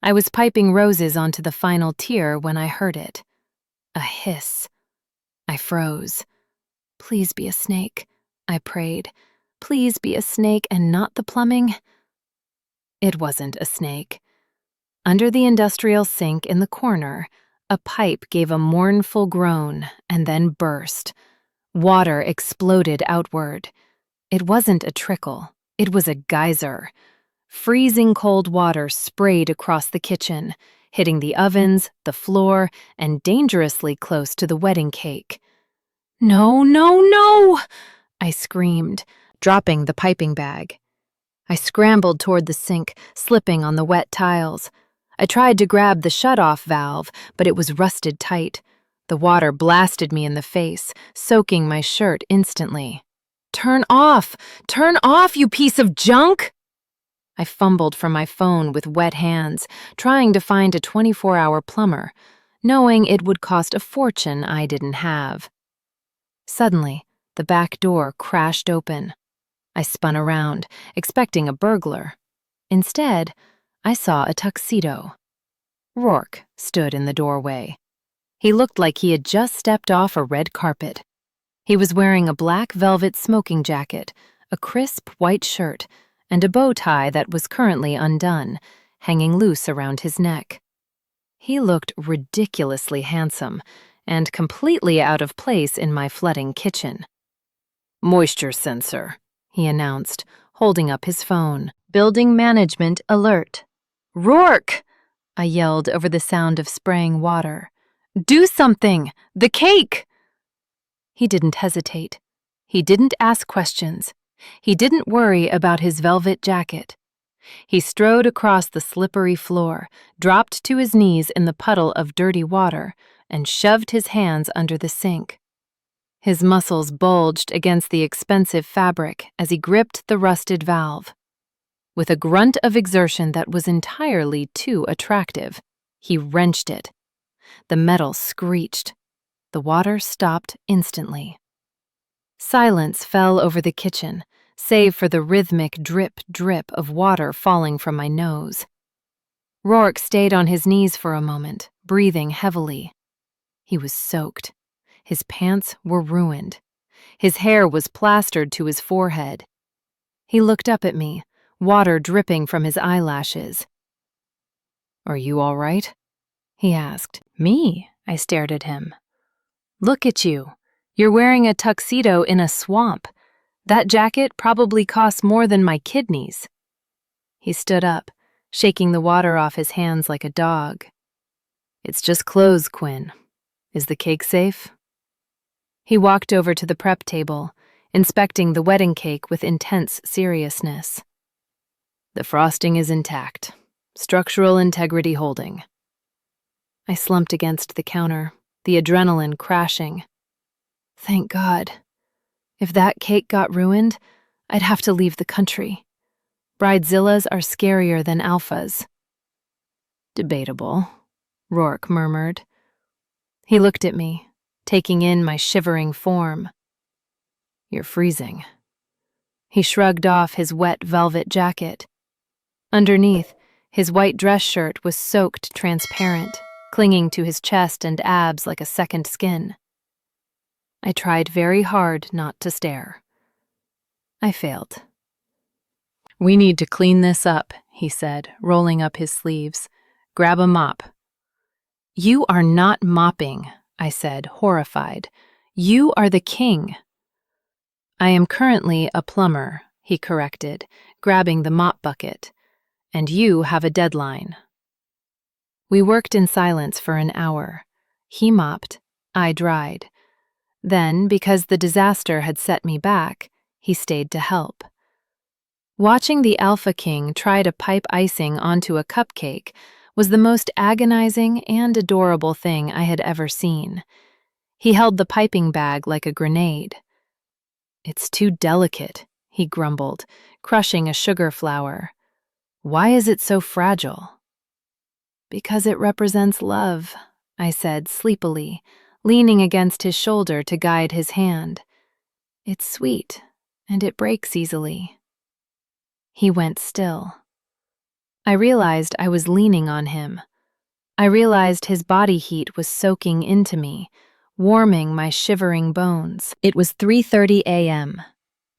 I was piping roses onto the final tier when I heard it. A hiss. I froze. "Please be a snake," I prayed. "Please be a snake and not the plumbing." It wasn't a snake. Under the industrial sink in the corner, a pipe gave a mournful groan and then burst. Water exploded outward. It wasn't a trickle. It was a geyser. Freezing cold water sprayed across the kitchen, hitting the ovens, the floor, and dangerously close to the wedding cake. "No, no, no!" I screamed, dropping the piping bag. I scrambled toward the sink, slipping on the wet tiles. I tried to grab the shut-off valve, but it was rusted tight. The water blasted me in the face, soaking my shirt instantly. "Turn off! Turn off, you piece of junk!" I fumbled for my phone with wet hands, trying to find a 24-hour plumber, knowing it would cost a fortune I didn't have. Suddenly, the back door crashed open. I spun around, expecting a burglar. Instead, I saw a tuxedo. Roarke stood in the doorway. He looked like he had just stepped off a red carpet. He was wearing a black velvet smoking jacket, a crisp white shirt, and a bow tie that was currently undone, hanging loose around his neck. He looked ridiculously handsome and completely out of place in my flooding kitchen. "Moisture sensor," he announced, holding up his phone. "Building management alert." "Roarke!" I yelled over the sound of spraying water. "Do something! The cake!" He didn't hesitate. He didn't ask questions. He didn't worry about his velvet jacket. He strode across the slippery floor, dropped to his knees in the puddle of dirty water, and shoved his hands under the sink. His muscles bulged against the expensive fabric as he gripped the rusted valve. With a grunt of exertion that was entirely too attractive, he wrenched it. The metal screeched. The water stopped instantly. Silence fell over the kitchen, save for the rhythmic drip-drip of water falling from my nose. Roarke stayed on his knees for a moment, breathing heavily. He was soaked. His pants were ruined. His hair was plastered to his forehead. He looked up at me, water dripping from his eyelashes. "Are you all right?" he asked. "Me?" I stared at him. "Look at you. You're wearing a tuxedo in a swamp. That jacket probably costs more than my kidneys." He stood up, shaking the water off his hands like a dog. "It's just clothes, Quinn. Is the cake safe?" He walked over to the prep table, inspecting the wedding cake with intense seriousness. "The frosting is intact. Structural integrity holding." I slumped against the counter, the adrenaline crashing. Thank God. If that cake got ruined, I'd have to leave the country. Bridezillas are scarier than alphas. "Debatable," Roarke murmured. He looked at me, taking in my shivering form. "You're freezing." He shrugged off his wet velvet jacket. Underneath, his white dress shirt was soaked transparent, clinging to his chest and abs like a second skin. I tried very hard not to stare. I failed. "We need to clean this up," he said, rolling up his sleeves. "Grab a mop." "You are not mopping," I said, horrified. "You are the king." "I am currently a plumber," he corrected, grabbing the mop bucket. "And you have a deadline." We worked in silence for an hour. He mopped, I dried. Then, because the disaster had set me back, he stayed to help. Watching the Alpha King try to pipe icing onto a cupcake was the most agonizing and adorable thing I had ever seen. He held the piping bag like a grenade. "It's too delicate," he grumbled, crushing a sugar flower. "Why is it so fragile?" "Because it represents love," I said sleepily, leaning against his shoulder to guide his hand. "It's sweet, and it breaks easily." He went still. I realized I was leaning on him. I realized his body heat was soaking into me, warming my shivering bones. It was 3:30 a.m.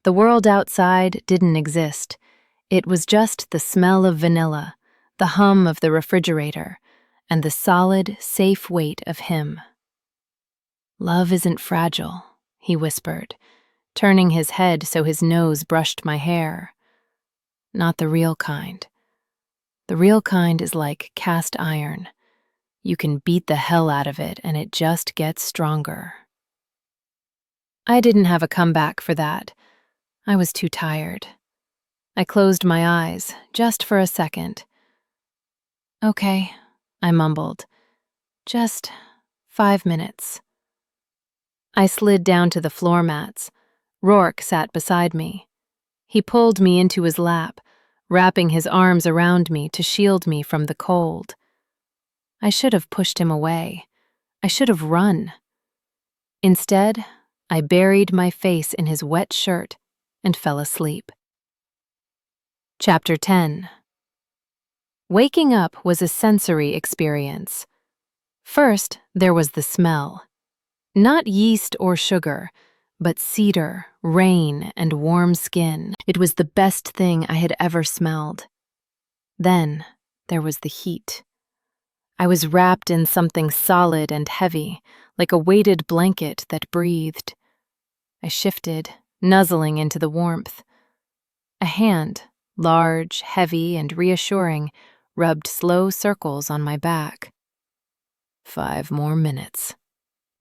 The world outside didn't exist. It was just the smell of vanilla, the hum of the refrigerator, and the solid, safe weight of him. "Love isn't fragile," he whispered, turning his head so his nose brushed my hair. "Not the real kind. The real kind is like cast iron. You can beat the hell out of it and it just gets stronger." I didn't have a comeback for that. I was too tired. I closed my eyes, just for a second. "Okay," I mumbled. "Just 5 minutes." I slid down to the floor mats. Roarke sat beside me. He pulled me into his lap, wrapping his arms around me to shield me from the cold. I should have pushed him away. I should have run. Instead, I buried my face in his wet shirt and fell asleep. Chapter 10. Waking up was a sensory experience. First, there was the smell. Not yeast or sugar, but cedar, rain, and warm skin. It was the best thing I had ever smelled. Then there was the heat. I was wrapped in something solid and heavy, like a weighted blanket that breathed. I shifted, nuzzling into the warmth. A hand, large, heavy, and reassuring, rubbed slow circles on my back. 5 more minutes.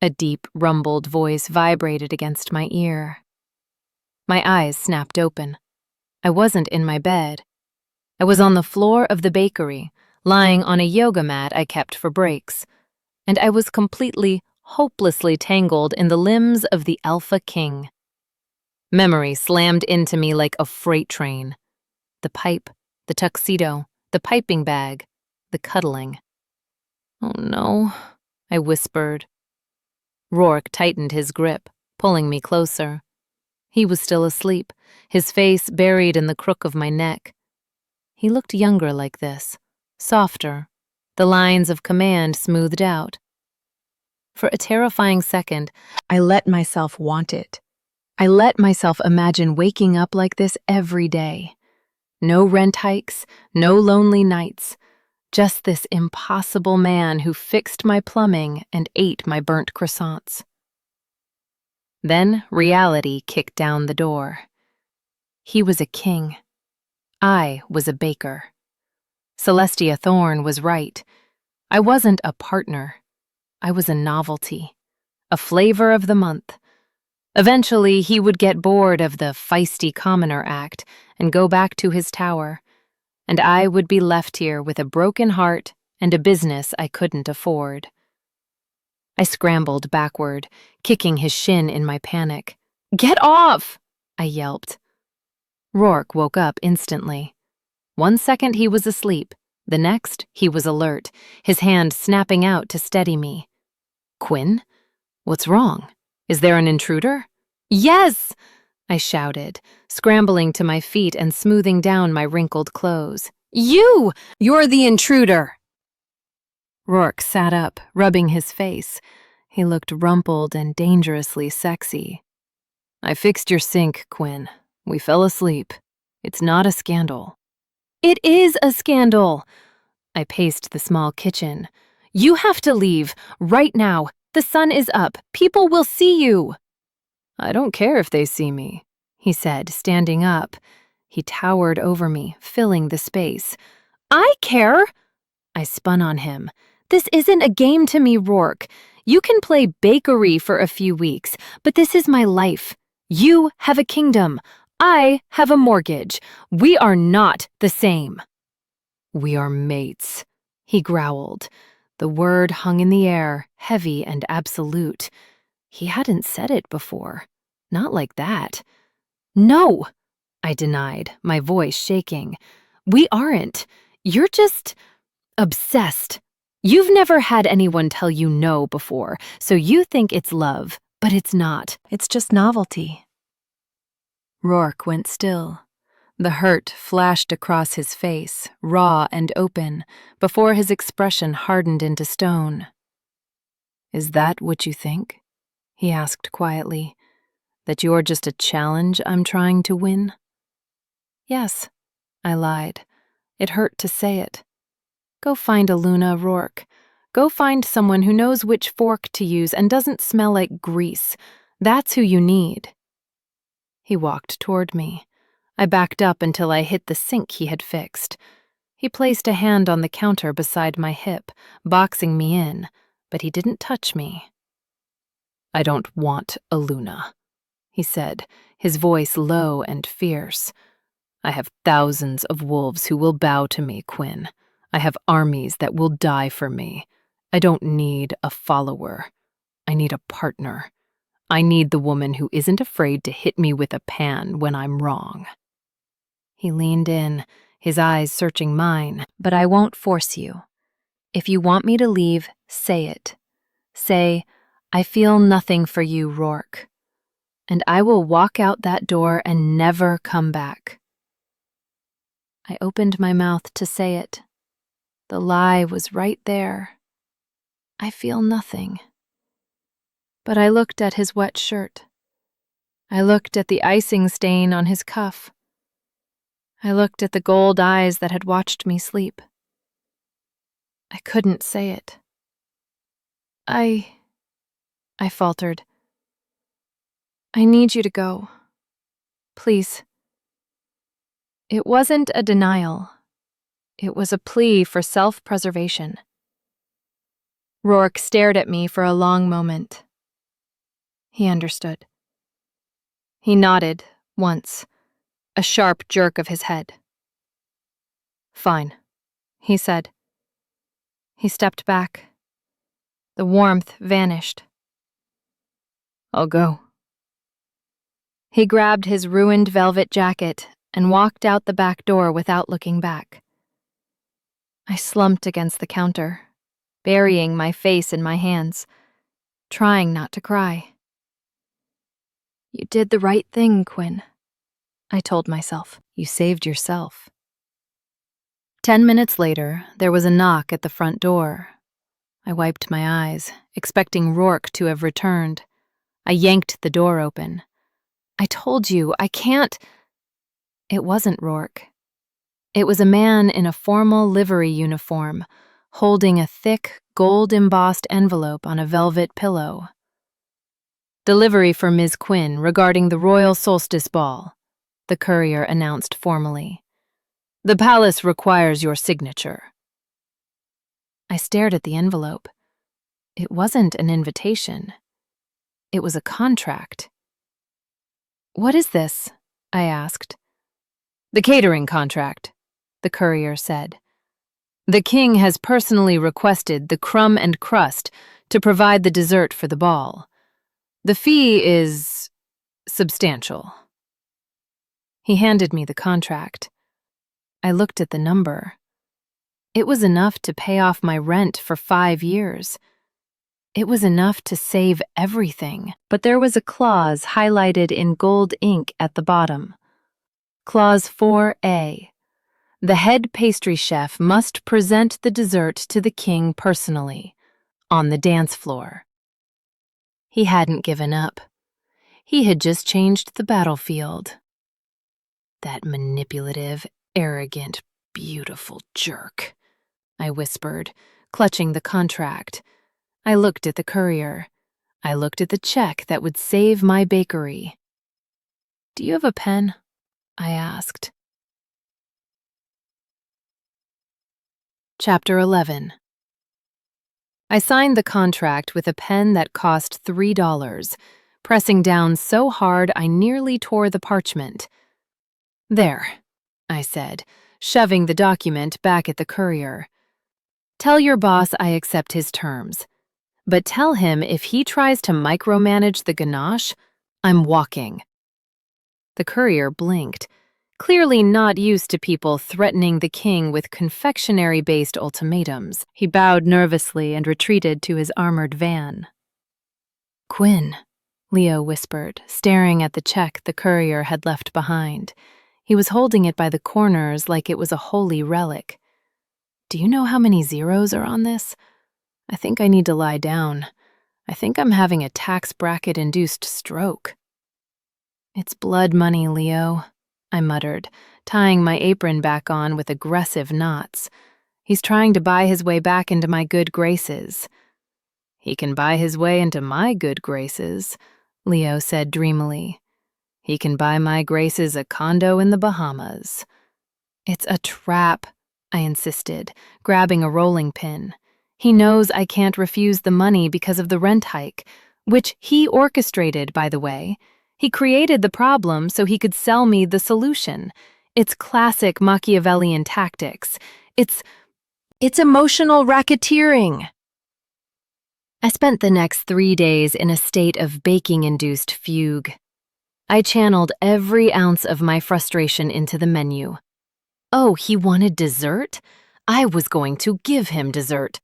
A deep, rumbled voice vibrated against my ear. My eyes snapped open. I wasn't in my bed. I was on the floor of the bakery, lying on a yoga mat I kept for breaks, and I was completely, hopelessly tangled in the limbs of the Alpha King. Memory slammed into me like a freight train. The pipe, the tuxedo, the piping bag, the cuddling. "Oh no," I whispered. Roarke tightened his grip, pulling me closer. He was still asleep, his face buried in the crook of my neck. He looked younger like this, softer, the lines of command smoothed out. For a terrifying second, I let myself want it. I let myself imagine waking up like this every day. No rent hikes, no lonely nights. Just this impossible man who fixed my plumbing and ate my burnt croissants. Then reality kicked down the door. He was a king. I was a baker. Celestia Thorne was right. I wasn't a partner. I was a novelty, a flavor of the month. Eventually, he would get bored of the feisty commoner act and go back to his tower, and I would be left here with a broken heart and a business I couldn't afford. I scrambled backward, kicking his shin in my panic. "Get off!" I yelped. Roarke woke up instantly. 1 second he was asleep, the next he was alert, his hand snapping out to steady me. "Quinn? What's wrong? Is there an intruder?" "Yes!" I shouted, scrambling to my feet and smoothing down my wrinkled clothes. You're the intruder!" Roarke sat up, rubbing his face. He looked rumpled and dangerously sexy. "I fixed your sink, Quinn. We fell asleep. It's not a scandal." "It is a scandal!" I paced the small kitchen. "You have to leave, right now. The sun is up. People will see you." "I don't care if they see me," he said, standing up. He towered over me, filling the space. "I care!" I spun on him. "This isn't a game to me, Roarke. You can play bakery for a few weeks, but this is my life. You have a kingdom. I have a mortgage. We are not the same." "We are mates," he growled. The word hung in the air, heavy and absolute. He hadn't said it before. Not like that. "No," I denied, my voice shaking. "We aren't. You're just obsessed. You've never had anyone tell you no before, so you think it's love, but it's not. It's just novelty." Roarke went still. The hurt flashed across his face, raw and open, before his expression hardened into stone. "Is that what you think?" he asked quietly. "That you're just a challenge I'm trying to win?" "Yes," I lied. It hurt to say it. "Go find a Luna, Roarke. Go find someone who knows which fork to use and doesn't smell like grease. That's who you need." He walked toward me. I backed up until I hit the sink he had fixed. He placed a hand on the counter beside my hip, boxing me in, but he didn't touch me. "I don't want a Luna," he said, his voice low and fierce. "I have thousands of wolves who will bow to me, Quinn. I have armies that will die for me. I don't need a follower. I need a partner. I need the woman who isn't afraid to hit me with a pan when I'm wrong." He leaned in, his eyes searching mine. "But I won't force you. If you want me to leave, say it. Say, 'I feel nothing for you, Roarke.' And I will walk out that door and never come back." I opened my mouth to say it. The lie was right there. I feel nothing. But I looked at his wet shirt. I looked at the icing stain on his cuff. I looked at the gold eyes that had watched me sleep. I couldn't say it. I faltered. I need you to go. Please. It wasn't a denial. It was a plea for self-preservation. Roarke stared at me for a long moment. He understood. He nodded once, a sharp jerk of his head. Fine, he said. He stepped back. The warmth vanished. I'll go. He grabbed his ruined velvet jacket and walked out the back door without looking back. I slumped against the counter, burying my face in my hands, trying not to cry. You did the right thing, Quinn, I told myself. You saved yourself. 10 minutes later, there was a knock at the front door. I wiped my eyes, expecting Roarke to have returned. I yanked the door open. I told you, I can't. It wasn't Roarke. It was a man in a formal livery uniform, holding a thick, gold-embossed envelope on a velvet pillow. Delivery for Ms. Quinn regarding the Royal Solstice Ball, the courier announced formally. The palace requires your signature. I stared at the envelope. It wasn't an invitation. It was a contract. What is this? I asked. The catering contract, the courier said. The king has personally requested the crumb and crust to provide the dessert for the ball. The fee is substantial. He handed me the contract. I looked at the number. It was enough to pay off my rent for 5 years. It was enough to save everything, but there was a clause highlighted in gold ink at the bottom. Clause 4A. The head pastry chef must present the dessert to the king personally, on the dance floor. He hadn't given up. He had just changed the battlefield. That manipulative, arrogant, beautiful jerk, I whispered, clutching the contract. I looked at the courier. I looked at the check that would save my bakery. Do you have a pen? I asked. Chapter 11. I signed the contract with a pen that cost $3, pressing down so hard I nearly tore the parchment. There, I said, shoving the document back at the courier. Tell your boss I accept his terms. But tell him if he tries to micromanage the ganache, I'm walking. The courier blinked, clearly not used to people threatening the king with confectionery-based ultimatums. He bowed nervously and retreated to his armored van. Quinn, Leo whispered, staring at the check the courier had left behind. He was holding it by the corners like it was a holy relic. Do you know how many zeros are on this? I think I need to lie down. I think I'm having a tax bracket-induced stroke. It's blood money, Leo, I muttered, tying my apron back on with aggressive knots. He's trying to buy his way back into my good graces. He can buy his way into my good graces, Leo said dreamily. He can buy my graces a condo in the Bahamas. It's a trap, I insisted, grabbing a rolling pin. He knows I can't refuse the money because of the rent hike, which he orchestrated, by the way. He created the problem so he could sell me the solution. It's classic Machiavellian tactics. It's emotional racketeering. I spent the next 3 days in a state of baking-induced fugue. I channeled every ounce of my frustration into the menu. Oh, he wanted dessert? I was going to give him dessert.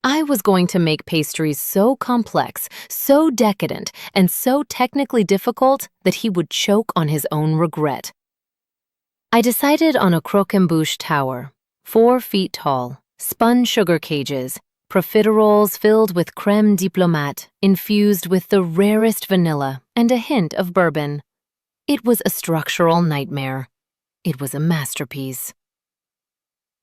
I was going to make pastries so complex, so decadent, and so technically difficult that he would choke on his own regret. I decided on a croquembouche tower, 4 feet tall, spun sugar cages, profiteroles filled with crème diplomate, infused with the rarest vanilla and a hint of bourbon. It was a structural nightmare. It was a masterpiece.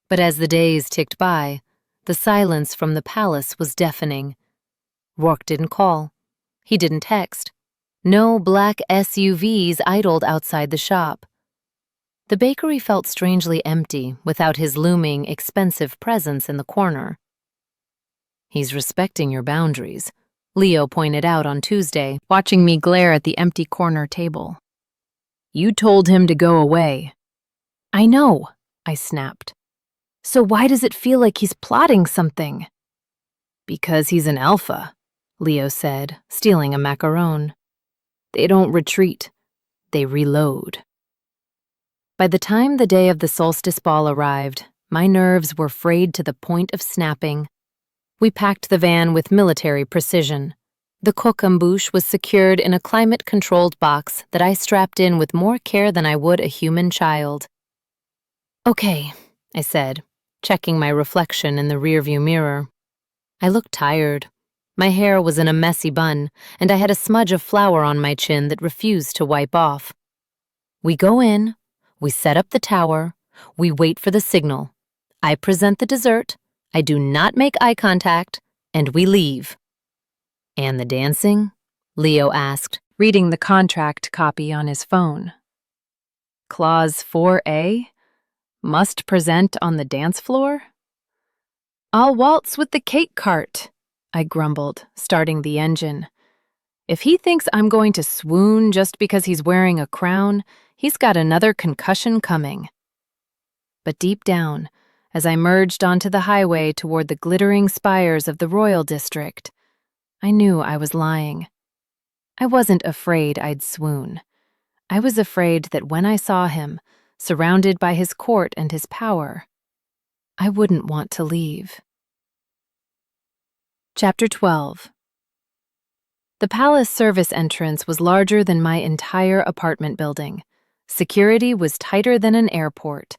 But as the days ticked by, the silence from the palace was deafening. Roarke didn't call. He didn't text. No black SUVs idled outside the shop. The bakery felt strangely empty without his looming, expensive presence in the corner. "He's respecting your boundaries," Leo pointed out on Tuesday, watching me glare at the empty corner table. "You told him to go away." "I know," I snapped. "So why does it feel like he's plotting something?" "Because he's an alpha," Leo said, stealing a macaron. "They don't retreat. They reload." By the time the day of the solstice ball arrived, my nerves were frayed to the point of snapping. We packed the van with military precision. The coquembouche was secured in a climate-controlled box that I strapped in with more care than I would a human child. "Okay," I said, checking my reflection in the rearview mirror. I looked tired. My hair was in a messy bun, and I had a smudge of flour on my chin that refused to wipe off. We go in, we set up the tower, we wait for the signal. I present the dessert, I do not make eye contact, and we leave. "And the dancing?" Leo asked, reading the contract copy on his phone. "Clause 4A? Must present on the dance floor?" "I'll waltz with the cake cart," I grumbled, starting the engine. If he thinks I'm going to swoon just because he's wearing a crown, he's got another concussion coming. But deep down, as I merged onto the highway toward the glittering spires of the Royal District, I knew I was lying. I wasn't afraid I'd swoon. I was afraid that when I saw him, surrounded by his court and his power, I wouldn't want to leave. Chapter 12. The palace service entrance was larger than my entire apartment building. Security was tighter than an airport.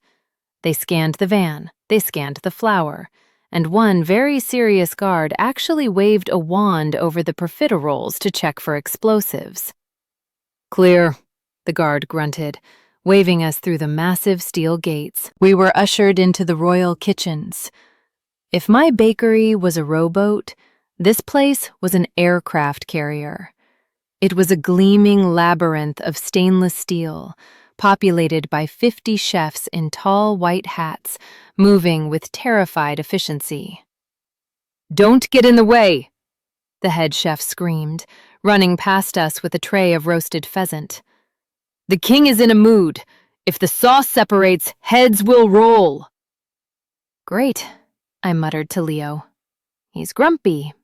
They scanned the van, they scanned the flour, and one very serious guard actually waved a wand over the profiteroles to check for explosives. "Clear," the guard grunted, waving us through the massive steel gates. We were ushered into the royal kitchens. If my bakery was a rowboat, this place was an aircraft carrier. It was a gleaming labyrinth of stainless steel, populated by 50 chefs in tall white hats, moving with terrified efficiency. "Don't get in the way!" the head chef screamed, running past us with a tray of roasted pheasant. "The king is in a mood. If the sauce separates, heads will roll." "Great," I muttered to Leo. "He's grumpy.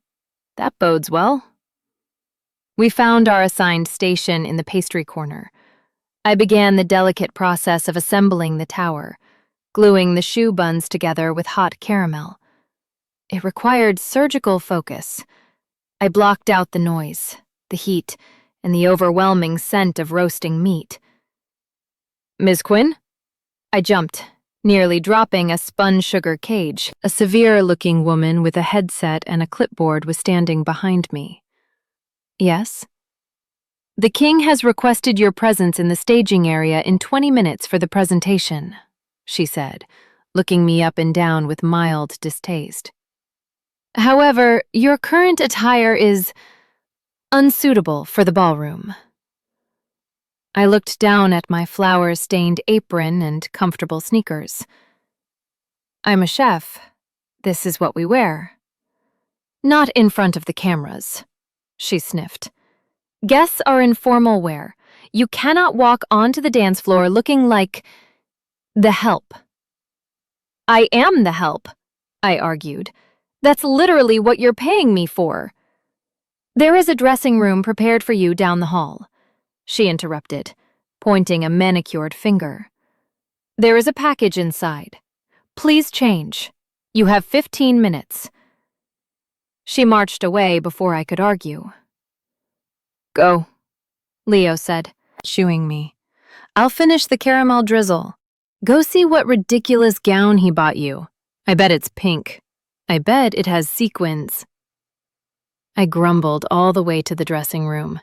That bodes well." We found our assigned station in the pastry corner. I began the delicate process of assembling the tower, gluing the choux buns together with hot caramel. It required surgical focus. I blocked out the noise, the heat, and the overwhelming scent of roasting meat. "Ms. Quinn?" I jumped, nearly dropping a spun sugar cage. A severe-looking woman with a headset and a clipboard was standing behind me. "Yes?" "The king has requested your presence in the staging area in 20 minutes for the presentation," she said, looking me up and down with mild distaste. "However, your current attire is unsuitable for the ballroom." I looked down at my flour-stained apron and comfortable sneakers. "I'm a chef. This is what we wear." "Not in front of the cameras," she sniffed. "Guests are in formal wear. You cannot walk onto the dance floor looking like the help." "I am the help," I argued. "That's literally what you're paying me for." "There is a dressing room prepared for you down the hall," she interrupted, pointing a manicured finger. "There is a package inside. Please change. You have 15 minutes. She marched away before I could argue. "Go," Leo said, shooing me. "I'll finish the caramel drizzle. Go see what ridiculous gown he bought you. I bet it's pink. I bet it has sequins." I grumbled all the way to the dressing room.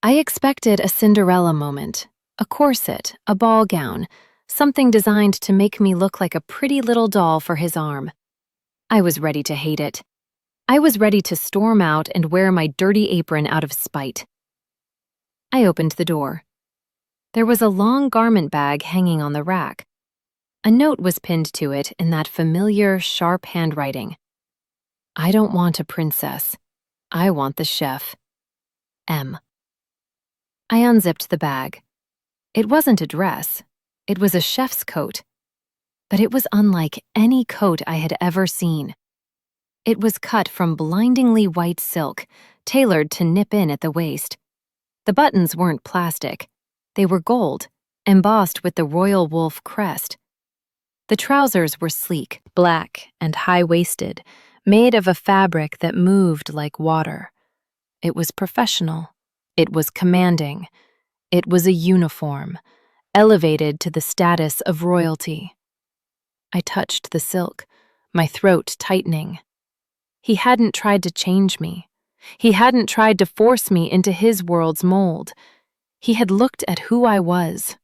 I expected a Cinderella moment, A corset, a ball gown, something designed to make me look like a pretty little doll for his arm. I was ready to hate it. I was ready to storm out and wear my dirty apron out of spite. I opened the door. There was a long garment bag hanging on the rack. A note was pinned to it in that familiar, sharp handwriting. I don't want a princess. I want the chef. M. I unzipped the bag. It wasn't a dress. It was a chef's coat. But it was unlike any coat I had ever seen. It was cut from blindingly white silk, tailored to nip in at the waist. The buttons weren't plastic. They were gold, embossed with the royal wolf crest. The trousers were sleek, black, and high-waisted, made of a fabric that moved like water. It was professional. It was commanding. It was a uniform, elevated to the status of royalty. I touched the silk, my throat tightening. He hadn't tried to change me. He hadn't tried to force me into his world's mold. He had looked at who I was,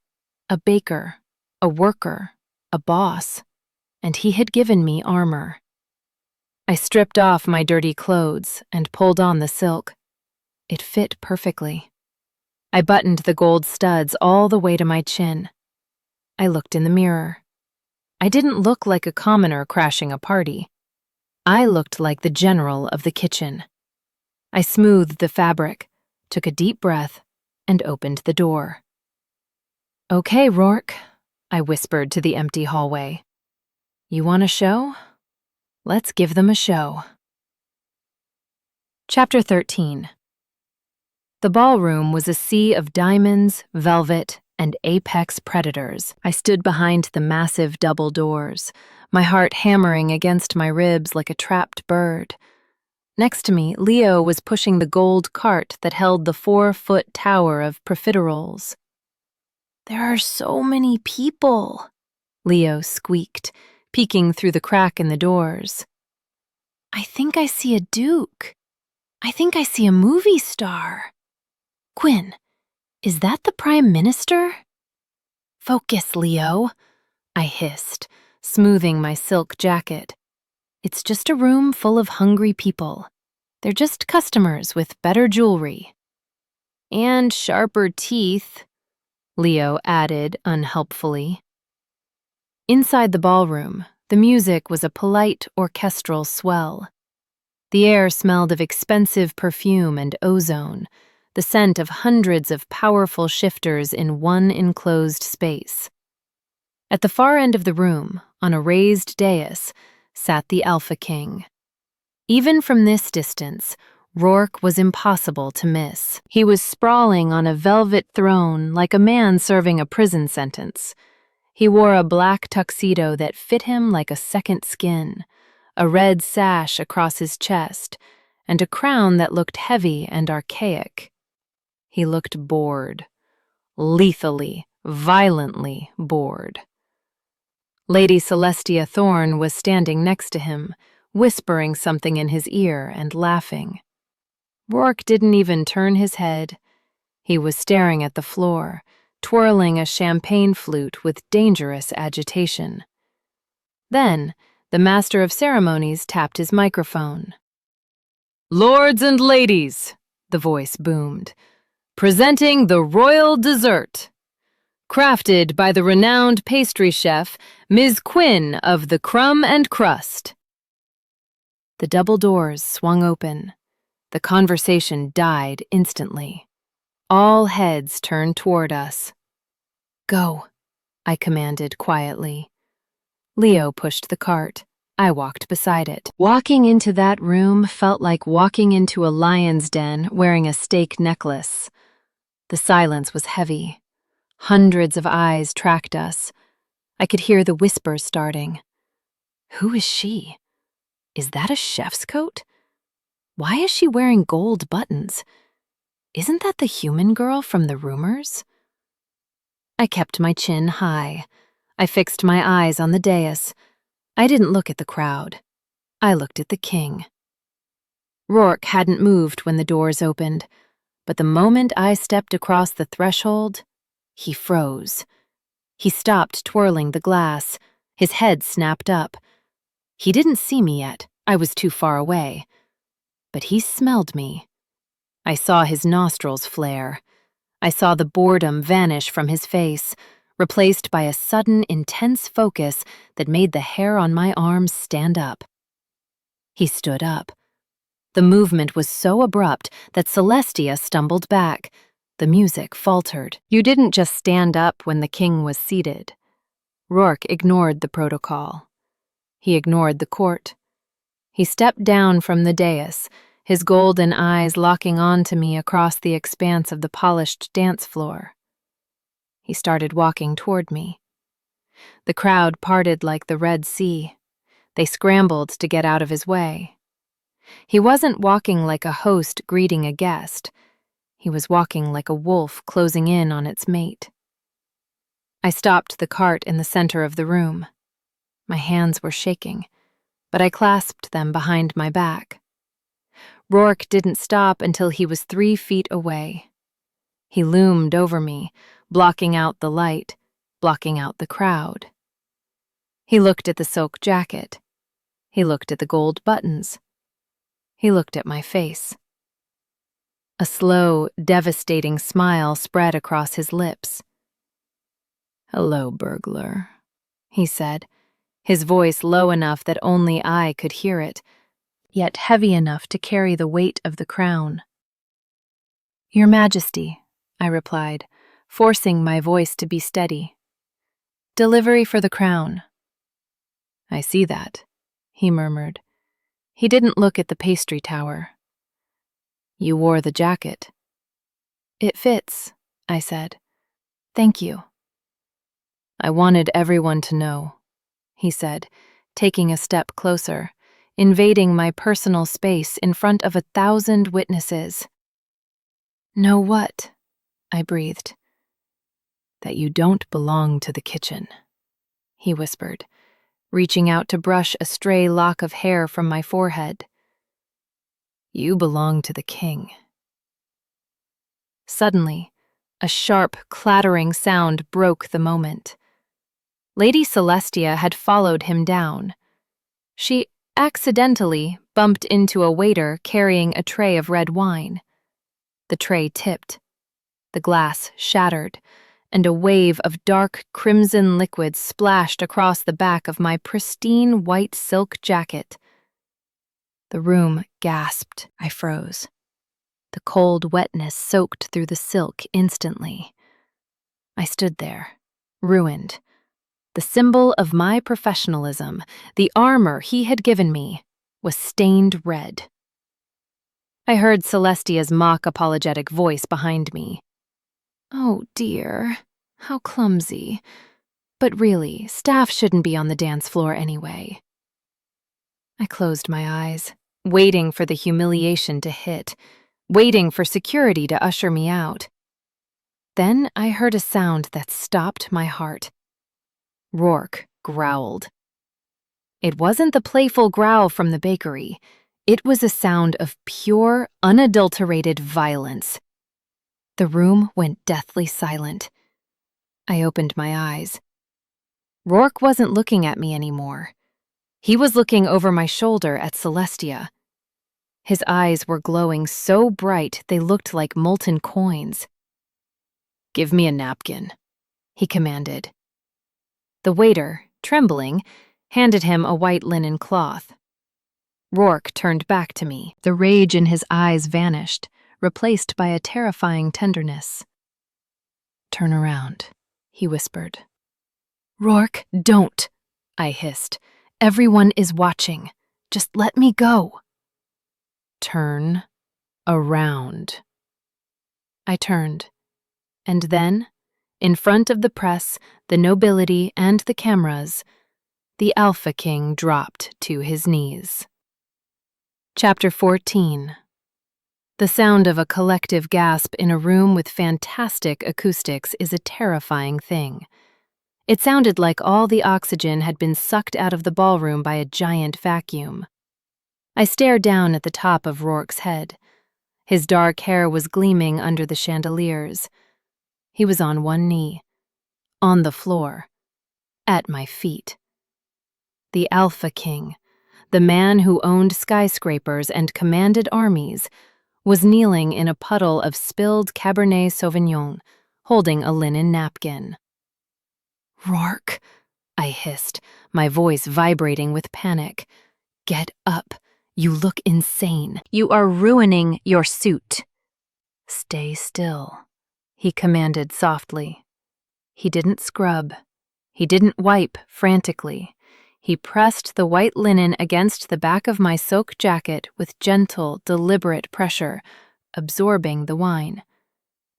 a baker, a worker, a boss, and he had given me armor. I stripped off my dirty clothes and pulled on the silk. It fit perfectly. I buttoned the gold studs all the way to my chin. I looked in the mirror. I didn't look like a commoner crashing a party. I looked like the general of the kitchen. I smoothed the fabric, took a deep breath, and opened the door. "Okay, Roarke," I whispered to the empty hallway. "You want a show? Let's give them a show." Chapter 13. The ballroom was a sea of diamonds, velvet, and apex predators. I stood behind the massive double doors, my heart hammering against my ribs like a trapped bird. Next to me, Leo was pushing the gold cart that held the 4-foot tower of profiteroles. "There are so many people," Leo squeaked, peeking through the crack in the doors. "I think I see a duke. I think I see a movie star. Quinn, is that the Prime Minister?" "Focus, Leo," I hissed, smoothing my silk jacket. "It's just a room full of hungry people. They're just customers with better jewelry." "And sharper teeth," Leo added unhelpfully. Inside the ballroom, the music was a polite orchestral swell. The air smelled of expensive perfume and ozone, the scent of hundreds of powerful shifters in one enclosed space. At the far end of the room, on a raised dais, sat the Alpha King. Even from this distance, Roarke was impossible to miss. He was sprawling on a velvet throne like a man serving a prison sentence. He wore a black tuxedo that fit him like a second skin, a red sash across his chest, and a crown that looked heavy and archaic. He looked bored, lethally, violently bored. Lady Celestia Thorne was standing next to him, whispering something in his ear and laughing. Roarke didn't even turn his head. He was staring at the floor, twirling a champagne flute with dangerous agitation. Then, the Master of Ceremonies tapped his microphone. "Lords and ladies," the voice boomed, "presenting the royal dessert. Crafted by the renowned pastry chef, Ms. Quinn of the Crumb and Crust." The double doors swung open. The conversation died instantly. All heads turned toward us. "Go," I commanded quietly. Leo pushed the cart. I walked beside it. Walking into that room felt like walking into a lion's den wearing a steak necklace. The silence was heavy. Hundreds of eyes tracked us. I could hear the whispers starting. Who is she? Is that a chef's coat? Why is she wearing gold buttons? Isn't that the human girl from the rumors? I kept my chin high. I fixed my eyes on the dais. I didn't look at the crowd. I looked at the king. Roarke hadn't moved when the doors opened, but the moment I stepped across the threshold, He froze. He stopped twirling the glass. His head snapped up. He didn't see me yet. I was too far away. But he smelled me. I saw his nostrils flare. I saw the boredom vanish from his face, replaced by a sudden, intense focus that made the hair on my arms stand up. He stood up. The movement was so abrupt that Celestia stumbled back. The music faltered. You didn't just stand up when the king was seated. Roarke ignored the protocol. He ignored the court. He stepped down from the dais, his golden eyes locking onto me across the expanse of the polished dance floor. He started walking toward me. The crowd parted like the Red Sea. They scrambled to get out of his way. He wasn't walking like a host greeting a guest. He was walking like a wolf closing in on its mate. I stopped the cart in the center of the room. My hands were shaking, but I clasped them behind my back. Roarke didn't stop until he was 3 feet away. He loomed over me, blocking out the light, blocking out the crowd. He looked at the silk jacket. He looked at the gold buttons. He looked at my face. A slow, devastating smile spread across his lips. "Hello, burglar," he said, his voice low enough that only I could hear it, yet heavy enough to carry the weight of the crown. "Your Majesty," I replied, forcing my voice to be steady. "Delivery for the crown." "I see that," he murmured. He didn't look at the pastry tower. "You wore the jacket." "It fits," I said. "Thank you." "I wanted everyone to know," he said, taking a step closer, invading my personal space in front of 1,000 witnesses. "Know what?" I breathed. "That you don't belong to the kitchen," he whispered, reaching out to brush a stray lock of hair from my forehead. "You belong to the king." Suddenly, a sharp, clattering sound broke the moment. Lady Celestia had followed him down. She accidentally bumped into a waiter carrying a tray of red wine. The tray tipped. The glass shattered, and a wave of dark crimson liquid splashed across the back of my pristine white silk jacket. The room gasped. I froze. The cold wetness soaked through the silk instantly. I stood there, ruined. The symbol of my professionalism, the armor he had given me, was stained red. I heard Celestia's mock apologetic voice behind me. "Oh dear, how clumsy. But really, staff shouldn't be on the dance floor anyway." I closed my eyes, waiting for the humiliation to hit, waiting for security to usher me out. Then I heard a sound that stopped my heart. Roarke growled. It wasn't the playful growl from the bakery. It was a sound of pure, unadulterated violence. The room went deathly silent. I opened my eyes. Roarke wasn't looking at me anymore. He was looking over my shoulder at Celestia. His eyes were glowing so bright they looked like molten coins. "Give me a napkin," he commanded. The waiter, trembling, handed him a white linen cloth. Roarke turned back to me. The rage in his eyes vanished, replaced by a terrifying tenderness. "Turn around," he whispered. "Roarke, don't," I hissed. "Everyone is watching. Just let me go." "Turn around." I turned, and then, in front of the press, the nobility, and the cameras, the Alpha King dropped to his knees. Chapter 14. The sound of a collective gasp in a room with fantastic acoustics is a terrifying thing. It sounded like all the oxygen had been sucked out of the ballroom by a giant vacuum. I stared down at the top of Roarke's head. His dark hair was gleaming under the chandeliers. He was on one knee, on the floor, at my feet. The Alpha King, the man who owned skyscrapers and commanded armies, was kneeling in a puddle of spilled Cabernet Sauvignon, holding a linen napkin. "Roarke," I hissed, my voice vibrating with panic. "Get up. You look insane. You are ruining your suit." "Stay still," he commanded softly. He didn't scrub. He didn't wipe frantically. He pressed the white linen against the back of my silk jacket with gentle, deliberate pressure, absorbing the wine.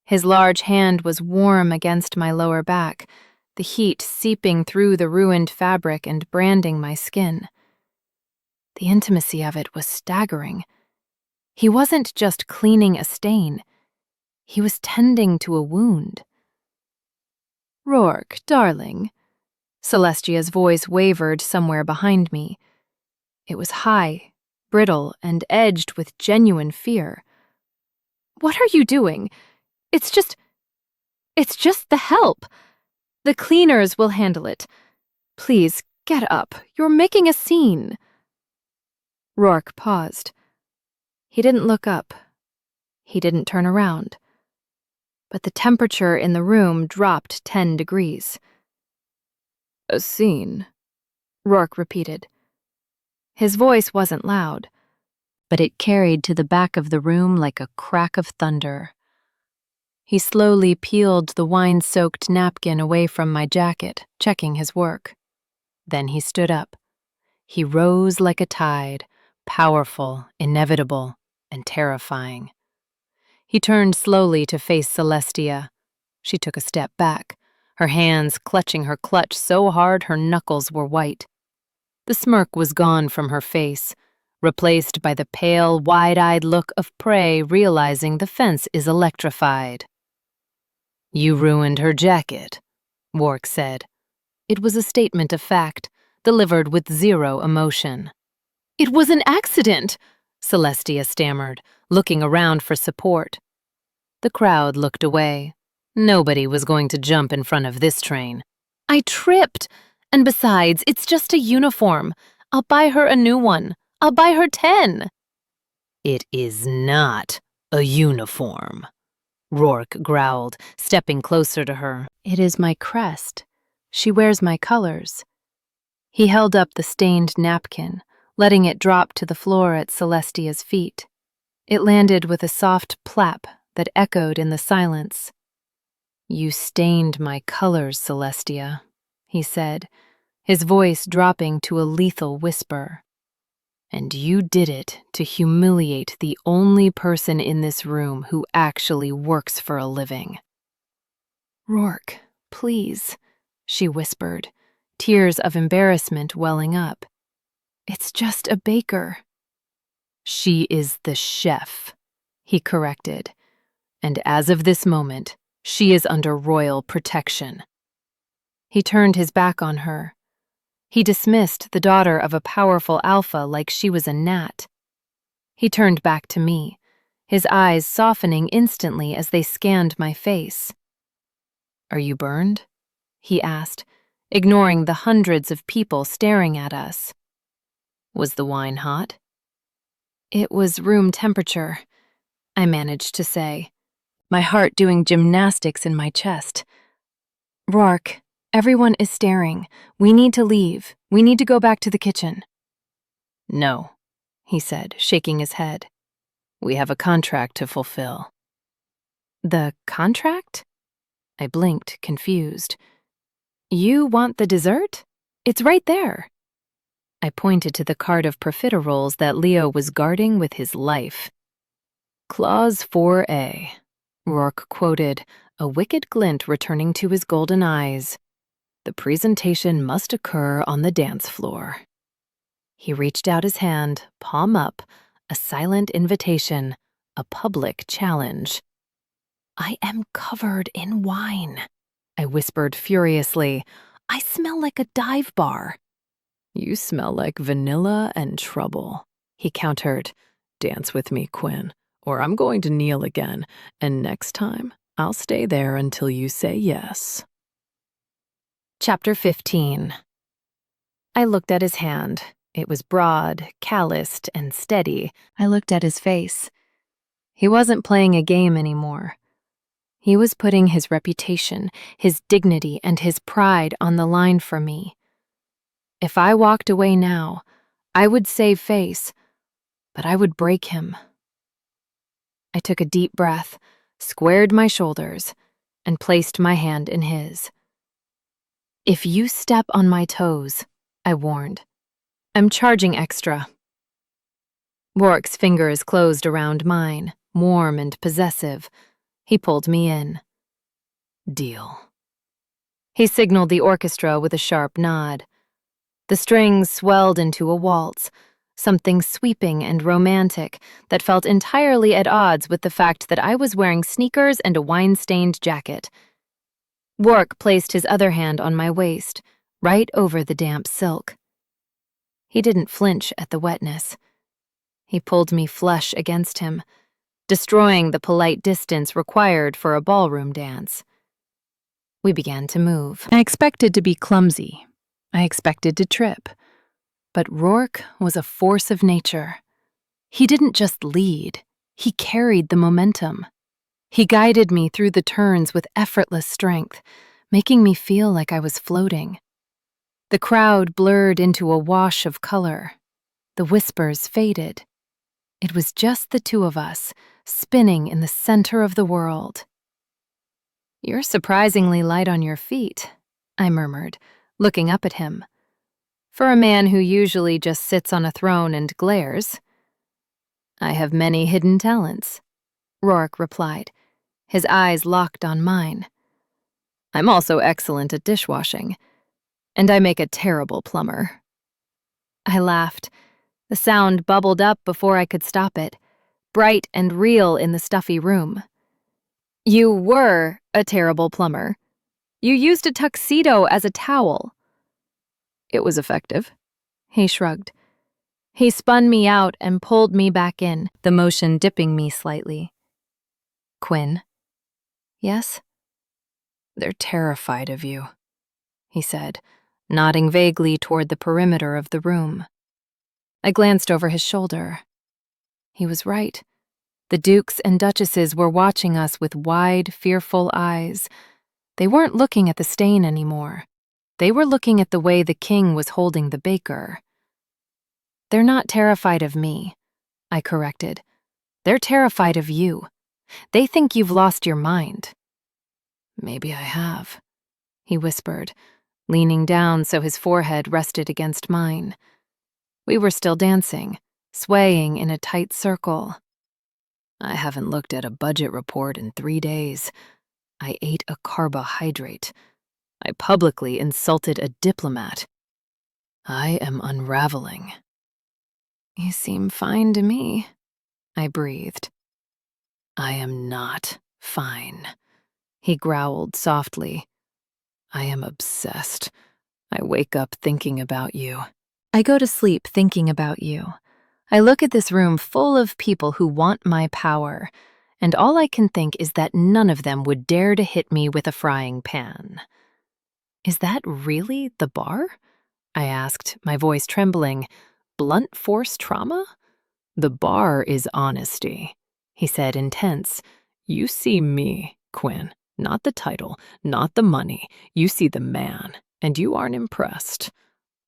His large hand was warm against my lower back, the heat seeping through the ruined fabric and branding my skin. The intimacy of it was staggering. He wasn't just cleaning a stain. He was tending to a wound. "Roarke, darling." Celestia's voice wavered somewhere behind me. It was high, brittle, and edged with genuine fear. "What are you doing? It's just the help. The cleaners will handle it. Please, get up. You're making a scene." Roarke paused. He didn't look up. He didn't turn around. But the temperature in the room dropped 10 degrees. "A scene," Roarke repeated. His voice wasn't loud, but it carried to the back of the room like a crack of thunder. He slowly peeled the wine-soaked napkin away from my jacket, checking his work. Then he stood up. He rose like a tide, powerful, inevitable, and terrifying. He turned slowly to face Celestia. She took a step back, her hands clutching her clutch so hard her knuckles were white. The smirk was gone from her face, replaced by the pale, wide-eyed look of prey realizing the fence is electrified. "You ruined her jacket," Roarke said. It was a statement of fact, delivered with zero emotion. "It was an accident," Celestia stammered, looking around for support. The crowd looked away. Nobody was going to jump in front of this train. "I tripped. And besides, it's just a uniform. I'll buy her a new one. I'll buy her 10. "It is not a uniform," Roarke growled, stepping closer to her. "It is my crest. She wears my colors." He held up the stained napkin, letting it drop to the floor at Celestia's feet. It landed with a soft plap that echoed in the silence. "You stained my colors, Celestia," he said, his voice dropping to a lethal whisper. "And you did it to humiliate the only person in this room who actually works for a living." "Roarke, please," she whispered, tears of embarrassment welling up. "It's just a baker." "She is the chef," he corrected, "and as of this moment, she is under royal protection." He turned his back on her. He dismissed the daughter of a powerful alpha like she was a gnat. He turned back to me, his eyes softening instantly as they scanned my face. "Are you burned?" he asked, ignoring the hundreds of people staring at us. "Was the wine hot?" "It was room temperature," I managed to say, my heart doing gymnastics in my chest. "Roarke, everyone is staring. We need to leave. We need to go back to the kitchen." "No," he said, shaking his head. "We have a contract to fulfill." "The contract?" I blinked, confused. "You want the dessert? It's right there." I pointed to the cart of profiteroles that Leo was guarding with his life. "Clause 4A," Roarke quoted, a wicked glint returning to his golden eyes. "The presentation must occur on the dance floor." He reached out his hand, palm up, a silent invitation, a public challenge. "I am covered in wine," I whispered furiously. "I smell like a dive bar." "You smell like vanilla and trouble," he countered. "Dance with me, Quinn, or I'm going to kneel again, and next time, I'll stay there until you say yes. Chapter 15. I looked at his hand. It was broad, calloused, and steady. I looked at his face. He wasn't playing a game anymore. He was putting his reputation, his dignity, and his pride on the line for me. If I walked away now, I would save face, but I would break him. I took a deep breath, squared my shoulders, and placed my hand in his. "If you step on my toes," I warned, "I'm charging extra." Roarke's fingers closed around mine, warm and possessive. He pulled me in. Deal. He signaled the orchestra with a sharp nod. The strings swelled into a waltz, something sweeping and romantic that felt entirely at odds with the fact that I was wearing sneakers and a wine-stained jacket. Roarke placed his other hand on my waist, right over the damp silk. He didn't flinch at the wetness. He pulled me flush against him, destroying the polite distance required for a ballroom dance. We began to move. I expected to be clumsy. I expected to trip. But Roarke was a force of nature. He didn't just lead, he carried the momentum. He guided me through the turns with effortless strength, making me feel like I was floating. The crowd blurred into a wash of color. The whispers faded. It was just the two of us, spinning in the center of the world. "You're surprisingly light on your feet," I murmured, looking up at him. "For a man who usually just sits on a throne and glares." "I have many hidden talents," Roarke replied, his eyes locked on mine. "I'm also excellent at dishwashing, and I make a terrible plumber." I laughed. The sound bubbled up before I could stop it, bright and real in the stuffy room. "You were a terrible plumber. You used a tuxedo as a towel." It was effective. He shrugged. He spun me out and pulled me back in, the motion dipping me slightly. "Quinn?" "Yes?" "They're terrified of you," he said, nodding vaguely toward the perimeter of the room. I glanced over his shoulder. He was right. The dukes and duchesses were watching us with wide, fearful eyes. They weren't looking at the stain anymore. They were looking at the way the king was holding the baker. "They're not terrified of me," I corrected. "They're terrified of you. They think you've lost your mind." "Maybe I have," he whispered, leaning down so his forehead rested against mine. We were still dancing, swaying in a tight circle. "I haven't looked at a budget report in 3 days. I ate a carbohydrate. I publicly insulted a diplomat. I am unraveling." "You seem fine to me," I breathed. "I am not fine," he growled softly. "I am obsessed. I wake up thinking about you." "I go to sleep thinking about you. I look at this room full of people who want my power, and all I can think is that none of them would dare to hit me with a frying pan." "Is that really the bar?" I asked, my voice trembling. "Blunt force trauma?" "The bar is honesty," he said, intense. "You see me, Quinn, not the title, not the money. You see the man, and you aren't impressed."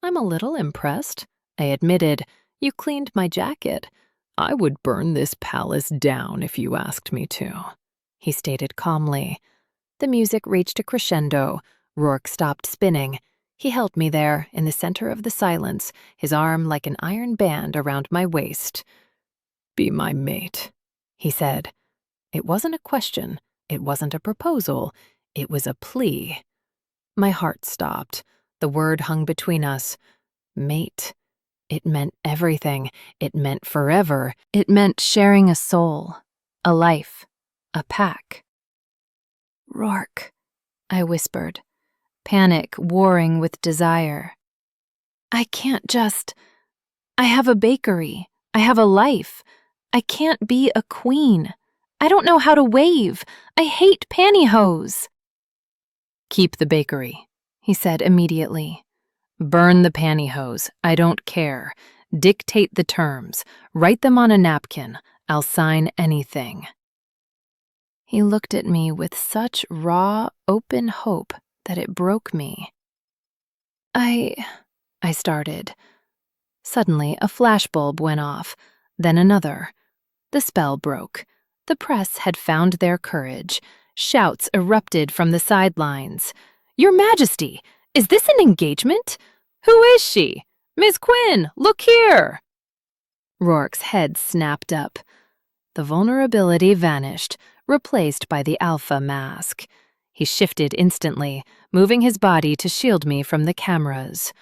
"I'm a little impressed," I admitted. "You cleaned my jacket." "I would burn this palace down if you asked me to," he stated calmly. The music reached a crescendo. Roarke stopped spinning. He held me there, in the center of the silence, his arm like an iron band around my waist. "Be my mate," he said. It wasn't a question. It wasn't a proposal. It was a plea. My heart stopped. The word hung between us. Mate. It meant everything. It meant forever. It meant sharing a soul, a life, a pack. "Roarke," I whispered, panic warring with desire. "I can't just... I have a bakery. I have a life. I can't be a queen. I don't know how to wave. I hate pantyhose. Keep the bakery, he said immediately. Burn the pantyhose. I don't care. Dictate the terms. Write them on a napkin. I'll sign anything. He looked at me with such raw, open hope that it broke me. I started. Suddenly, a flashbulb went off, then another. The spell broke. The press had found their courage. Shouts erupted from the sidelines. "Your Majesty, is this an engagement? Who is she? Miss Quinn, look here!" Roarke's head snapped up. The vulnerability vanished, replaced by the alpha mask. He shifted instantly, moving his body to shield me from the cameras.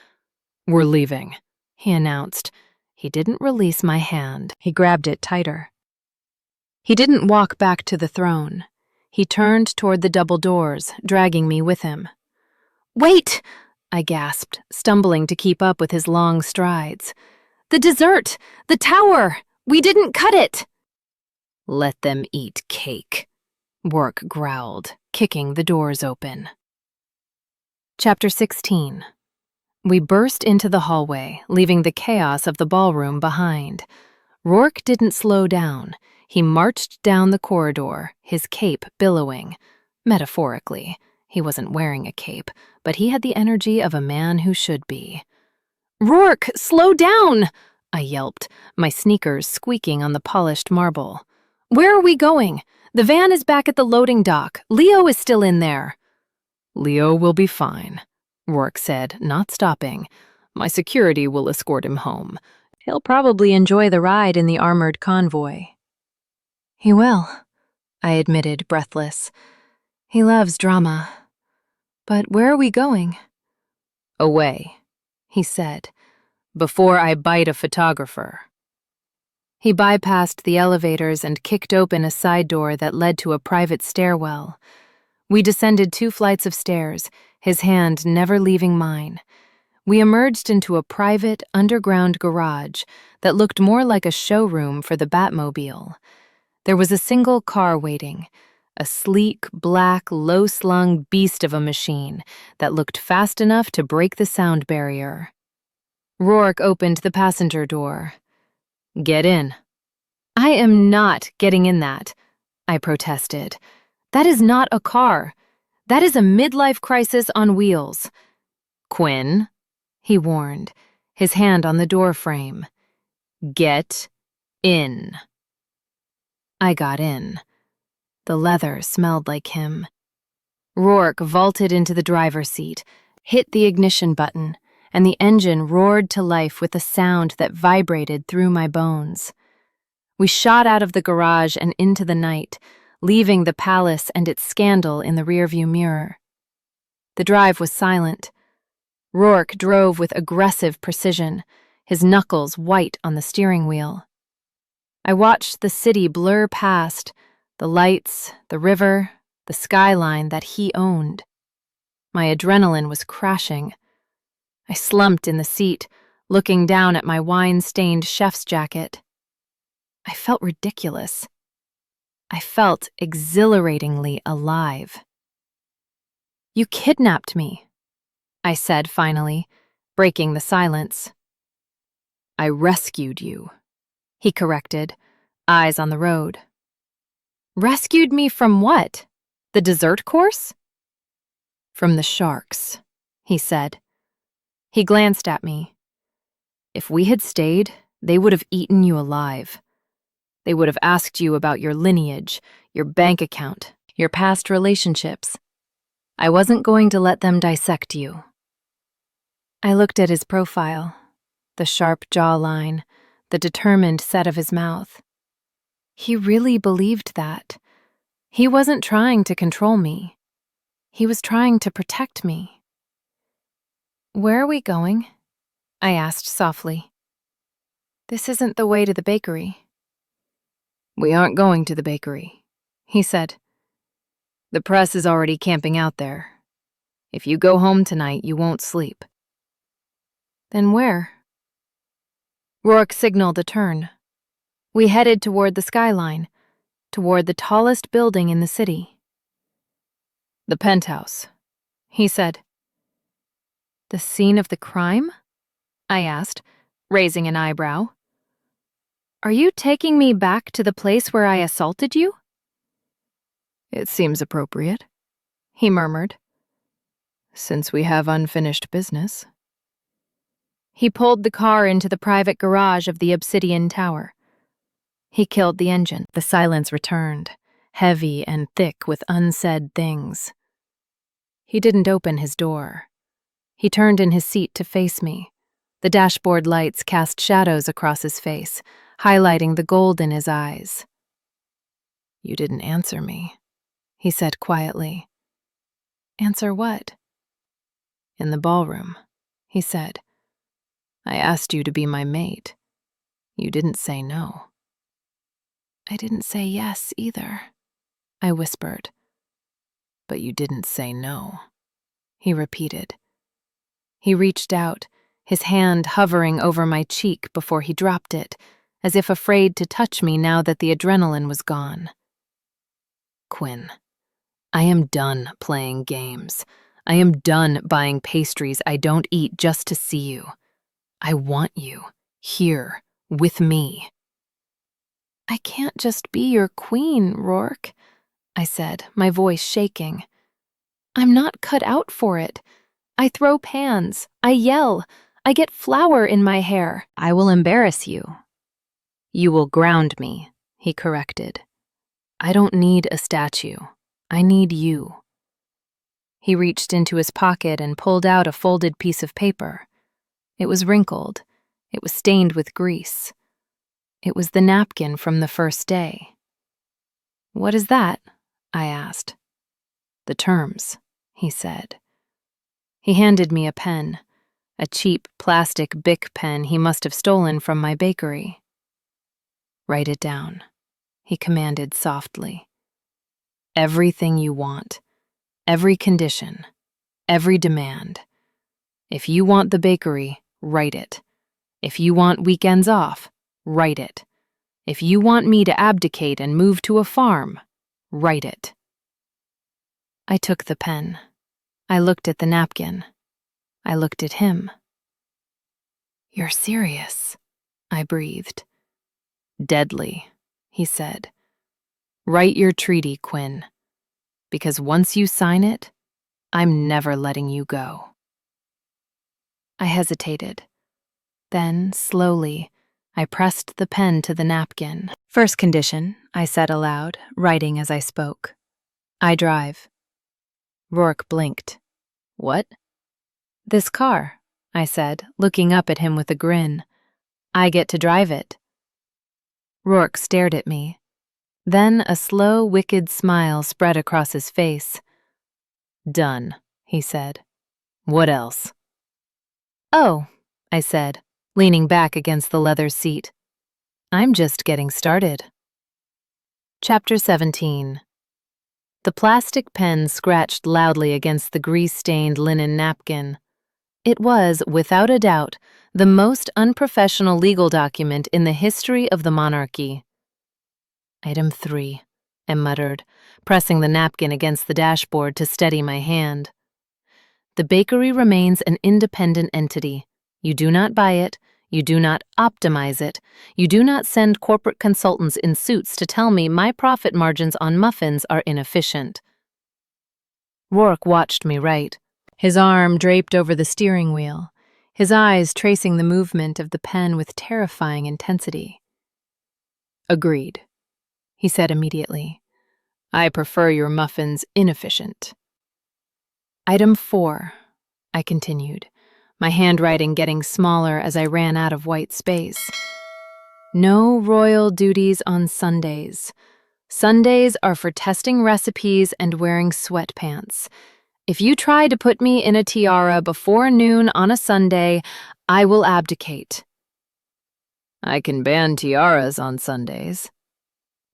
"We're leaving," he announced. He didn't release my hand. He grabbed it tighter. He didn't walk back to the throne. He turned toward the double doors, dragging me with him. "Wait!" I gasped, stumbling to keep up with his long strides. "The dessert! The tower! We didn't cut it!" "Let them eat cake," Roarke growled, kicking the doors open. Chapter 16. We burst into the hallway, leaving the chaos of the ballroom behind. Roarke didn't slow down. He marched down the corridor, his cape billowing. Metaphorically, he wasn't wearing a cape, but he had the energy of a man who should be. "Roarke, slow down!" I yelped, my sneakers squeaking on the polished marble. "Where are we going? The van is back at the loading dock. Leo is still in there." "Leo will be fine," Roarke said, not stopping. "My security will escort him home. He'll probably enjoy the ride in the armored convoy." "He will," I admitted, breathless. "He loves drama. But where are we going?" "Away," he said, "before I bite a photographer." He bypassed the elevators and kicked open a side door that led to a private stairwell. We descended 2 flights of stairs, his hand never leaving mine. We emerged into a private, underground garage that looked more like a showroom for the Batmobile. There was a single car waiting, a sleek, black, low-slung beast of a machine that looked fast enough to break the sound barrier. Roarke opened the passenger door. "Get in." "I am not getting in that," I protested. "That is not a car. That is a midlife crisis on wheels." "Quinn," he warned, his hand on the door frame. "Get in." I got in. The leather smelled like him. Roarke vaulted into the driver's seat, hit the ignition button, and the engine roared to life with a sound that vibrated through my bones. We shot out of the garage and into the night, leaving the palace and its scandal in the rearview mirror. The drive was silent. Roarke drove with aggressive precision, his knuckles white on the steering wheel. I watched the city blur past, the lights, the river, the skyline that he owned. My adrenaline was crashing. I slumped in the seat, looking down at my wine-stained chef's jacket. I felt ridiculous. I felt exhilaratingly alive. "You kidnapped me," I said finally, breaking the silence. "I rescued you," he corrected, eyes on the road. "Rescued me from what? The dessert course?" "From the sharks," he said. He glanced at me. "If we had stayed, they would have eaten you alive. They would have asked you about your lineage, your bank account, your past relationships. I wasn't going to let them dissect you." I looked at his profile, the sharp jawline, the determined set of his mouth. He really believed that. He wasn't trying to control me. He was trying to protect me. "Where are we going?" I asked softly. "This isn't the way to the bakery." "We aren't going to the bakery," he said. "The press is already camping out there. If you go home tonight, you won't sleep." "Then where?" Roarke signaled a turn. We headed toward the skyline. toward the tallest building in the city. "The penthouse," he said. The scene of the crime? I asked, raising an eyebrow. Are you taking me back to the place where I assaulted you? "It seems appropriate," he murmured, "since we have unfinished business." He pulled the car into the private garage of the obsidian tower. He killed the engine. The silence returned, heavy and thick with unsaid things. He didn't open his door. He turned in his seat to face me. The dashboard lights cast shadows across his face, highlighting the gold in his eyes. "You didn't answer me," he said quietly. Answer what? "In the ballroom," he said. "I asked you to be my mate. You didn't say no." I didn't say yes either, I whispered. "But you didn't say no," he repeated. He reached out, his hand hovering over my cheek before he dropped it, as if afraid to touch me now that the adrenaline was gone. "Quinn, I am done playing games. I am done buying pastries I don't eat just to see you. I want you here with me." I can't just be your queen, Roarke, I said, my voice shaking. I'm not cut out for it. I throw pans, I yell, I get flour in my hair. "I will embarrass you. You will ground me," he corrected. "I don't need a statue. I need you." He reached into his pocket and pulled out a folded piece of paper. It was wrinkled. It was stained with grease. It was the napkin from the first day. What is that? I asked. "The terms," he said. He handed me a pen, a cheap plastic Bic pen he must have stolen from my bakery. "Write it down," he commanded softly. "Everything you want, every condition, every demand. If you want the bakery, write it. If you want weekends off, write it. If you want me to abdicate and move to a farm, write it." I took the pen. I looked at the napkin. I looked at him. "You're serious," I breathed. "Deadly," he said. "Write your treaty, Quinn, because once you sign it, I'm never letting you go." I hesitated. Then, slowly, I pressed the pen to the napkin. "First condition," I said aloud, writing as I spoke. "I drive." Roarke blinked. "What?" "This car," I said, looking up at him with a grin. "I get to drive it." Roarke stared at me. Then a slow, wicked smile spread across his face. "Done," he said. "What else?" "Oh," I said, leaning back against the leather seat. "I'm just getting started." Chapter 17. The plastic pen scratched loudly against the grease-stained linen napkin. It was, without a doubt, the most unprofessional legal document in the history of the monarchy. Item 3, I muttered, pressing the napkin against the dashboard to steady my hand. The bakery remains an independent entity. You do not buy it. You do not optimize it. You do not send corporate consultants in suits to tell me my profit margins on muffins are inefficient. Roarke watched me write, his arm draped over the steering wheel, his eyes tracing the movement of the pen with terrifying intensity. "Agreed," he said immediately. "I prefer your muffins inefficient." Item 4, I continued, my handwriting getting smaller as I ran out of white space. No royal duties on Sundays. Sundays are for testing recipes and wearing sweatpants. If you try to put me in a tiara before noon on a Sunday, I will abdicate. "I can ban tiaras on Sundays,"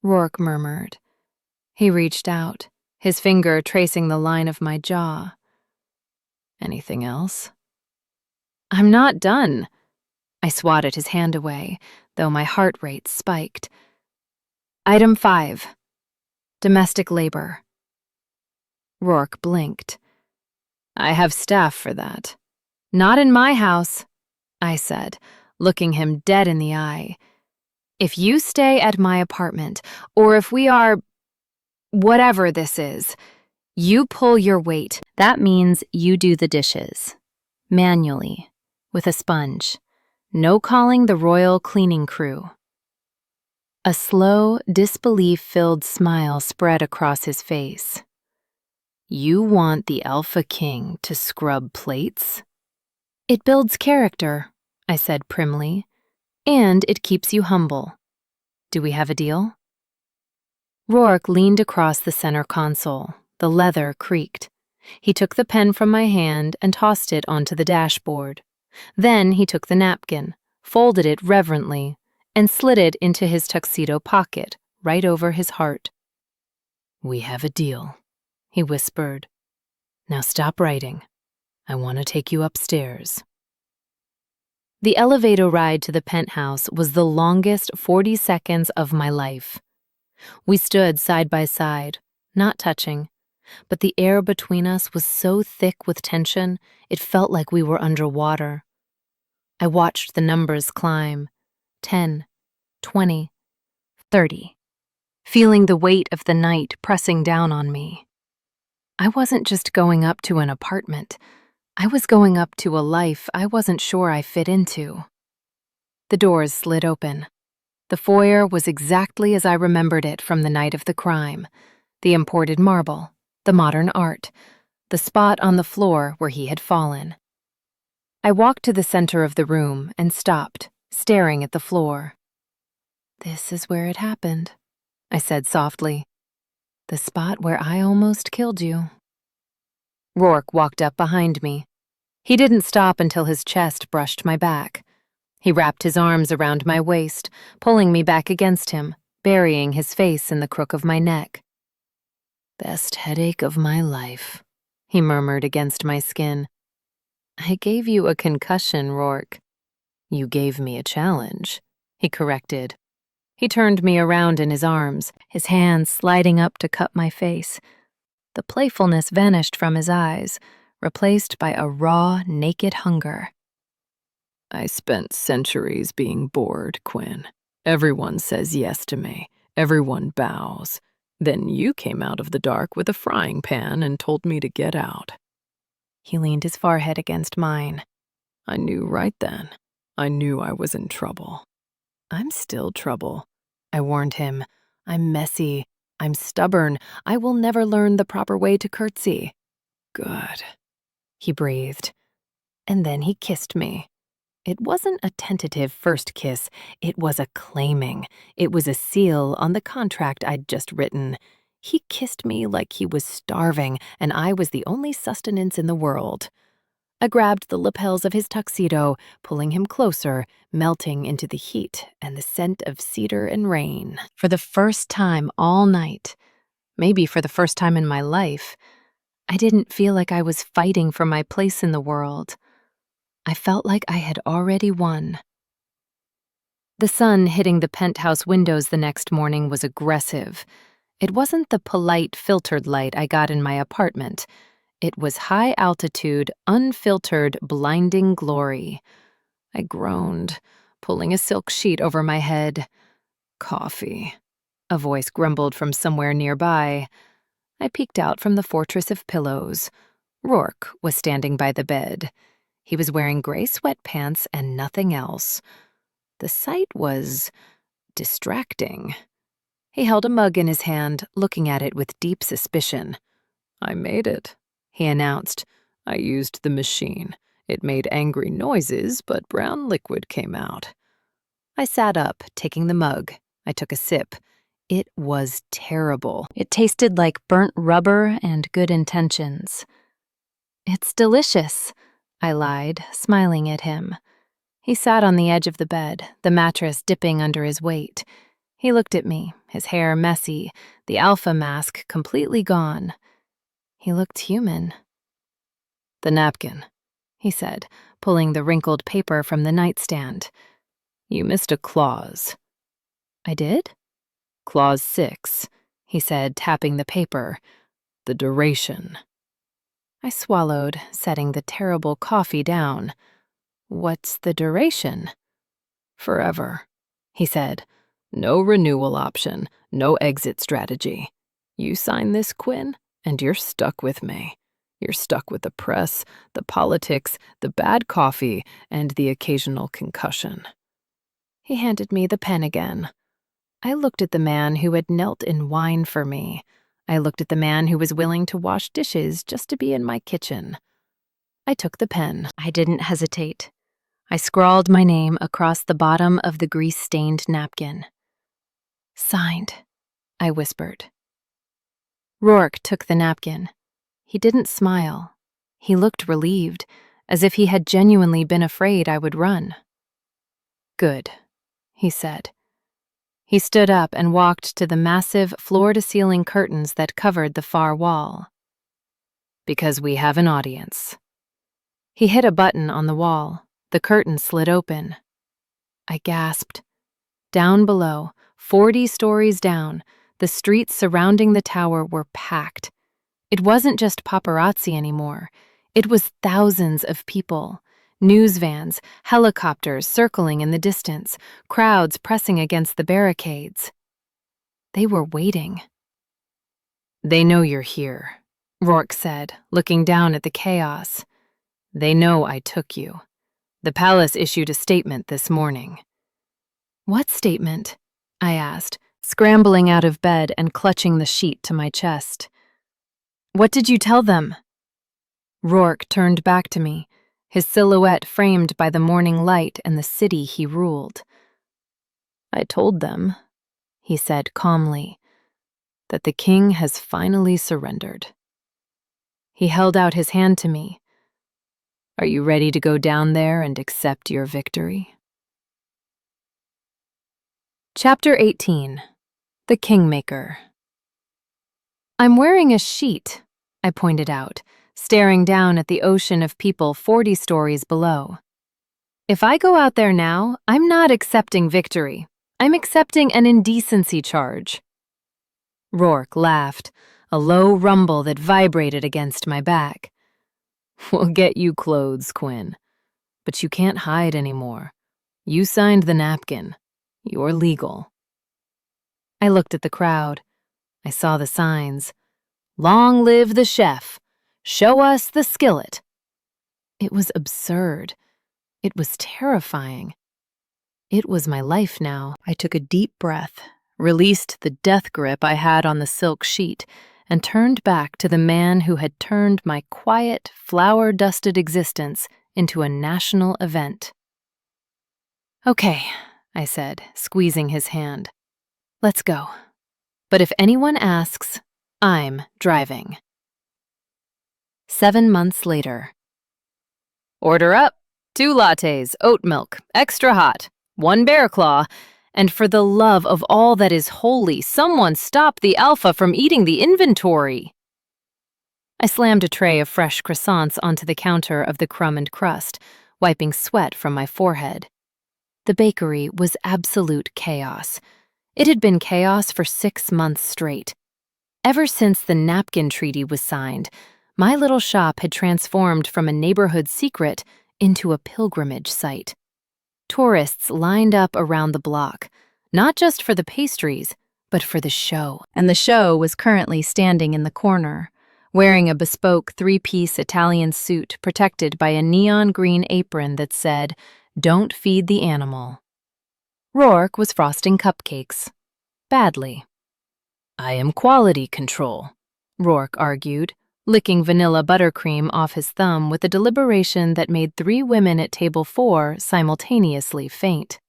Roarke murmured. He reached out, his finger tracing the line of my jaw. "Anything else?" I'm not done. I swatted his hand away, though my heart rate spiked. Item 5, Domestic labor. Roarke blinked. I have staff for that. Not in my house, I said, looking him dead in the eye. If you stay at my apartment, or if we are whatever this is, you pull your weight. That means you do the dishes. Manually, with a sponge. No calling the royal cleaning crew. A slow, disbelief-filled smile spread across his face. You want the Alpha King to scrub plates? It builds character, I said primly, and it keeps you humble. Do we have a deal? Roarke leaned across the center console. The leather creaked. He took the pen from my hand and tossed it onto the dashboard. Then he took the napkin, folded it reverently, and slid it into his tuxedo pocket, right over his heart. We have a deal, he whispered. Now stop writing. I want to take you upstairs. The elevator ride to the penthouse was the longest 40 seconds of my life. We stood side by side, not touching, but the air between us was so thick with tension, it felt like we were underwater. I watched the numbers climb, 10, 20, 30, feeling the weight of the night pressing down on me. I wasn't just going up to an apartment. I was going up to a life I wasn't sure I fit into. The doors slid open. The foyer was exactly as I remembered it from the night of the crime. The imported marble, the modern art, the spot on the floor where he had fallen. I walked to the center of the room and stopped, staring at the floor. This is where it happened, I said softly. The spot where I almost killed you. Roarke walked up behind me. He didn't stop until his chest brushed my back. He wrapped his arms around my waist, pulling me back against him, burying his face in the crook of my neck. Best headache of my life, he murmured against my skin. I gave you a concussion, Roarke. You gave me a challenge, he corrected. He turned me around in his arms, his hands sliding up to cut my face. The playfulness vanished from his eyes, replaced by a raw, naked hunger. I spent centuries being bored, Quinn. Everyone says yes to me. Everyone bows. Then you came out of the dark with a frying pan and told me to get out. He leaned his forehead against mine. I knew right then. I knew I was in trouble. I'm still trouble, I warned him. I'm messy. I'm stubborn. I will never learn the proper way to curtsy. Good, he breathed. And then he kissed me. It wasn't a tentative first kiss. It was a claiming. It was a seal on the contract I'd just written. He kissed me like he was starving, and I was the only sustenance in the world. I grabbed the lapels of his tuxedo, pulling him closer, melting into the heat and the scent of cedar and rain. For the first time all night, maybe for the first time in my life, I didn't feel like I was fighting for my place in the world. I felt like I had already won. The sun hitting the penthouse windows the next morning was aggressive. It wasn't the polite, filtered light I got in my apartment. It was high-altitude, unfiltered, blinding glory. I groaned, pulling a silk sheet over my head. Coffee, a voice grumbled from somewhere nearby. I peeked out from the fortress of pillows. Roarke was standing by the bed. He was wearing gray sweatpants and nothing else. The sight was distracting. He held a mug in his hand, looking at it with deep suspicion. I made it, he announced. I used the machine. It made angry noises, but brown liquid came out. I sat up, taking the mug. I took a sip. It was terrible. It tasted like burnt rubber and good intentions. It's delicious, I lied, smiling at him. He sat on the edge of the bed, the mattress dipping under his weight. He looked at me, his hair messy, the alpha mask completely gone. He looked human. The napkin, he said, pulling the wrinkled paper from the nightstand. You missed a clause. I did? Clause 6, he said, tapping the paper. The duration. I swallowed, setting the terrible coffee down. What's the duration? Forever, he said. No renewal option, no exit strategy. You sign this, Quinn, and you're stuck with me. You're stuck with the press, the politics, the bad coffee, and the occasional concussion. He handed me the pen again. I looked at the man who had knelt in wine for me. I looked at the man who was willing to wash dishes just to be in my kitchen. I took the pen. I didn't hesitate. I scrawled my name across the bottom of the grease-stained napkin. Signed, I whispered. Roarke took the napkin. He didn't smile. He looked relieved, as if he had genuinely been afraid I would run. Good, he said. He stood up and walked to the massive floor-to-ceiling curtains that covered the far wall. Because we have an audience. He hit a button on the wall. The curtain slid open. I gasped. Down below, 40 stories down, the streets surrounding the tower were packed. It wasn't just paparazzi anymore. It was thousands of people. News vans, helicopters circling in the distance, crowds pressing against the barricades. They were waiting. They know you're here, Roarke said, looking down at the chaos. They know I took you. The palace issued a statement this morning. What statement? I asked, scrambling out of bed and clutching the sheet to my chest. What did you tell them? Roarke turned back to me, his silhouette framed by the morning light and the city he ruled. I told them, he said calmly, that the king has finally surrendered. He held out his hand to me. Are you ready to go down there and accept your victory? Chapter 18. The Kingmaker. I'm wearing a sheet, I pointed out, staring down at the ocean of people 40 stories below. If I go out there now, I'm not accepting victory. I'm accepting an indecency charge. Roarke laughed, a low rumble that vibrated against my back. We'll get you clothes, Quinn. But you can't hide anymore. You signed the napkin. You're legal. I looked at the crowd. I saw the signs. Long live the chef. Show us the skillet. It was absurd. It was terrifying. It was my life now. I took a deep breath, released the death grip I had on the silk sheet, and turned back to the man who had turned my quiet, flower-dusted existence into a national event. Okay, I said, squeezing his hand. Let's go. But if anyone asks, I'm driving. 7 months later. Order up. 2 lattes, oat milk, extra hot, 1 bear claw, and for the love of all that is holy, someone stop the alpha from eating the inventory. I slammed a tray of fresh croissants onto the counter of the Crumb and Crust, wiping sweat from my forehead. The bakery was absolute chaos. It had been chaos for 6 months straight. Ever since the napkin treaty was signed, my little shop had transformed from a neighborhood secret into a pilgrimage site. Tourists lined up around the block, not just for the pastries, but for the show. And the show was currently standing in the corner, wearing a bespoke 3-piece Italian suit protected by a neon green apron that said, "Don't feed the animal." Roarke was frosting cupcakes. Badly. I am quality control, Roarke argued, licking vanilla buttercream off his thumb with a deliberation that made 3 women at table 4 simultaneously faint.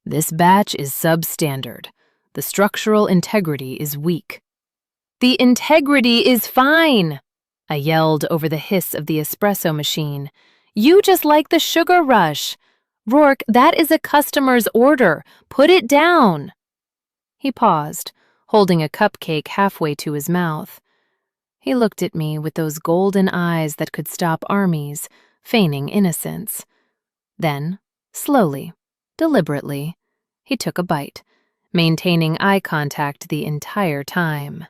This batch is substandard. The structural integrity is weak. The integrity is fine, I yelled over the hiss of the espresso machine. You just like the sugar rush. Roarke, that is a customer's order. Put it down. He paused, holding a cupcake halfway to his mouth. He looked at me with those golden eyes that could stop armies, feigning innocence. Then, slowly, deliberately, he took a bite, maintaining eye contact the entire time.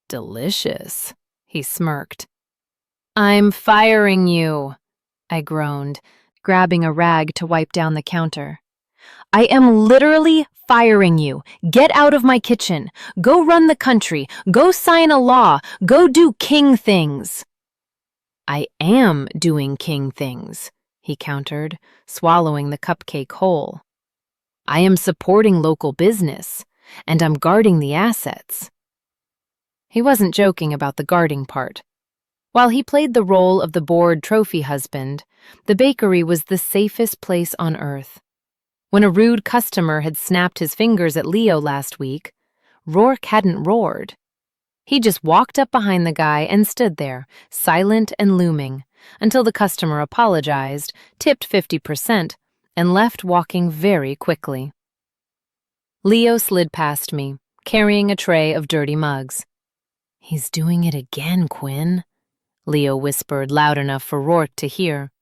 Delicious, he smirked. I'm firing you, I groaned, grabbing a rag to wipe down the counter. I am literally firing you. Get out of my kitchen. Go run the country. Go sign a law. Go do king things. I am doing king things, he countered, swallowing the cupcake whole. I am supporting local business, and I'm guarding the assets. He wasn't joking about the guarding part. While he played the role of the bored trophy husband, the bakery was the safest place on earth. When a rude customer had snapped his fingers at Leo last week, Roarke hadn't roared. He just walked up behind the guy and stood there, silent and looming, until the customer apologized, tipped 50%, and left walking very quickly. Leo slid past me, carrying a tray of dirty mugs. "He's doing it again, Quinn," Leo whispered loud enough for Roarke to hear.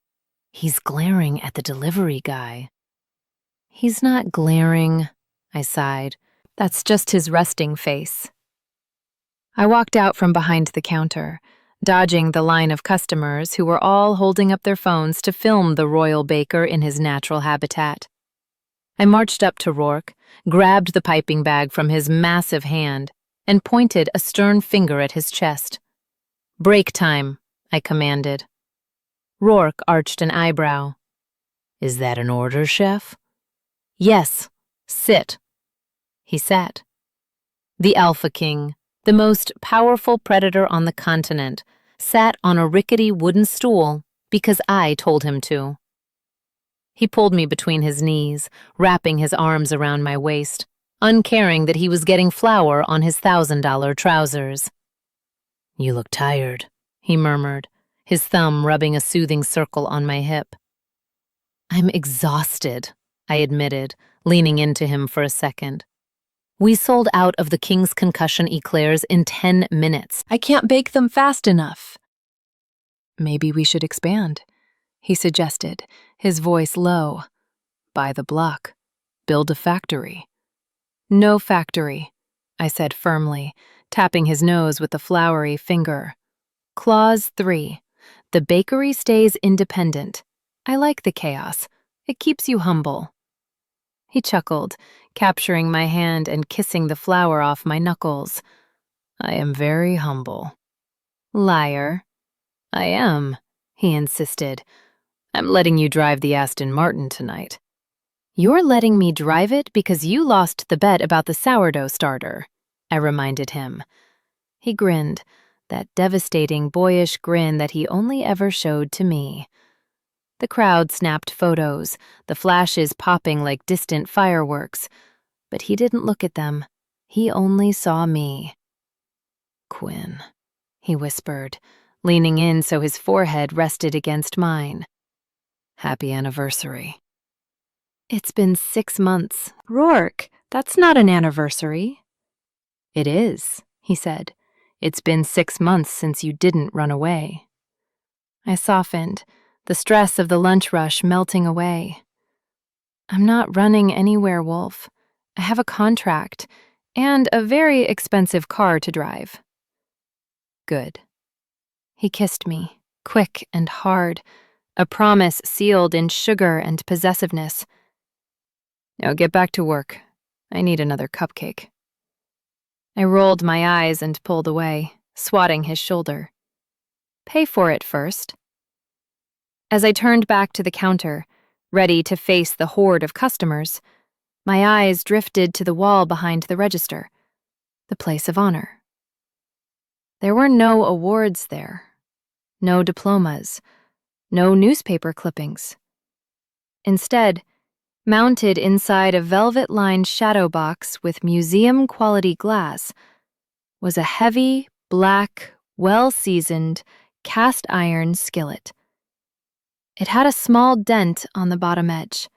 "He's glaring at the delivery guy." "He's not glaring," I sighed. "That's just his resting face." I walked out from behind the counter, dodging the line of customers who were all holding up their phones to film the royal baker in his natural habitat. I marched up to Roarke, grabbed the piping bag from his massive hand, and pointed a stern finger at his chest. "Break time," I commanded. Roarke arched an eyebrow. "Is that an order, chef?" "Yes, sit." He sat. The Alpha King, the most powerful predator on the continent, sat on a rickety wooden stool because I told him to. He pulled me between his knees, wrapping his arms around my waist, uncaring that he was getting flour on his $1,000 trousers. "You look tired," he murmured, his thumb rubbing a soothing circle on my hip. "I'm exhausted," I admitted, leaning into him for a second. "We sold out of the King's concussion eclairs in 10 minutes. I can't bake them fast enough." "Maybe we should expand," he suggested, his voice low. "Buy the block. Build a factory." "No factory," I said firmly, tapping his nose with a floury finger. "Clause 3. The bakery stays independent. I like the chaos. It keeps you humble." He chuckled, capturing my hand and kissing the flour off my knuckles. "I am very humble." "Liar." "I am," he insisted. "I'm letting you drive the Aston Martin tonight." "You're letting me drive it because you lost the bet about the sourdough starter," I reminded him. He grinned, that devastating boyish grin that he only ever showed to me. The crowd snapped photos, the flashes popping like distant fireworks, but he didn't look at them. He only saw me. "Quinn," he whispered, leaning in so his forehead rested against mine. "Happy anniversary." "It's been 6 months. Roarke, that's not an anniversary." "It is," he said. "It's been 6 months since you didn't run away." I softened, the stress of the lunch rush melting away. "I'm not running anywhere, Wolf. I have a contract and a very expensive car to drive." "Good." He kissed me, quick and hard, a promise sealed in sugar and possessiveness. "Now get back to work. I need another cupcake." I rolled my eyes and pulled away, swatting his shoulder. "Pay for it first." As I turned back to the counter, ready to face the horde of customers, my eyes drifted to the wall behind the register, the place of honor. There were no awards there, no diplomas, no newspaper clippings. Instead, mounted inside a velvet-lined shadow box with museum-quality glass, was a heavy, black, well-seasoned, cast-iron skillet. It had a small dent on the bottom edge.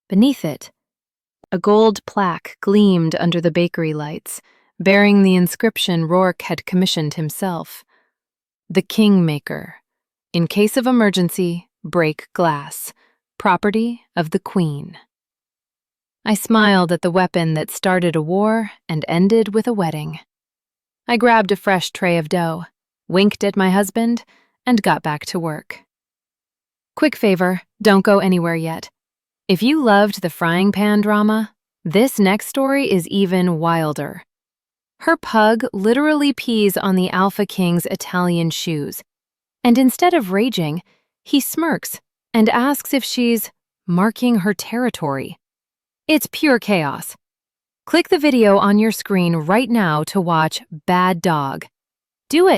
Beneath it, a gold plaque gleamed under the bakery lights, bearing the inscription Roarke had commissioned himself. "The Kingmaker. In case of emergency, break glass. Property of the Queen." I smiled at the weapon that started a war and ended with a wedding. I grabbed a fresh tray of dough, winked at my husband, and got back to work. Quick favor, don't go anywhere yet. If you loved the frying pan drama, this next story is even wilder. Her pug literally pees on the Alpha King's Italian shoes, and instead of raging, he smirks and asks if she's marking her territory. It's pure chaos. Click the video on your screen right now to watch Bad Dog. Do it!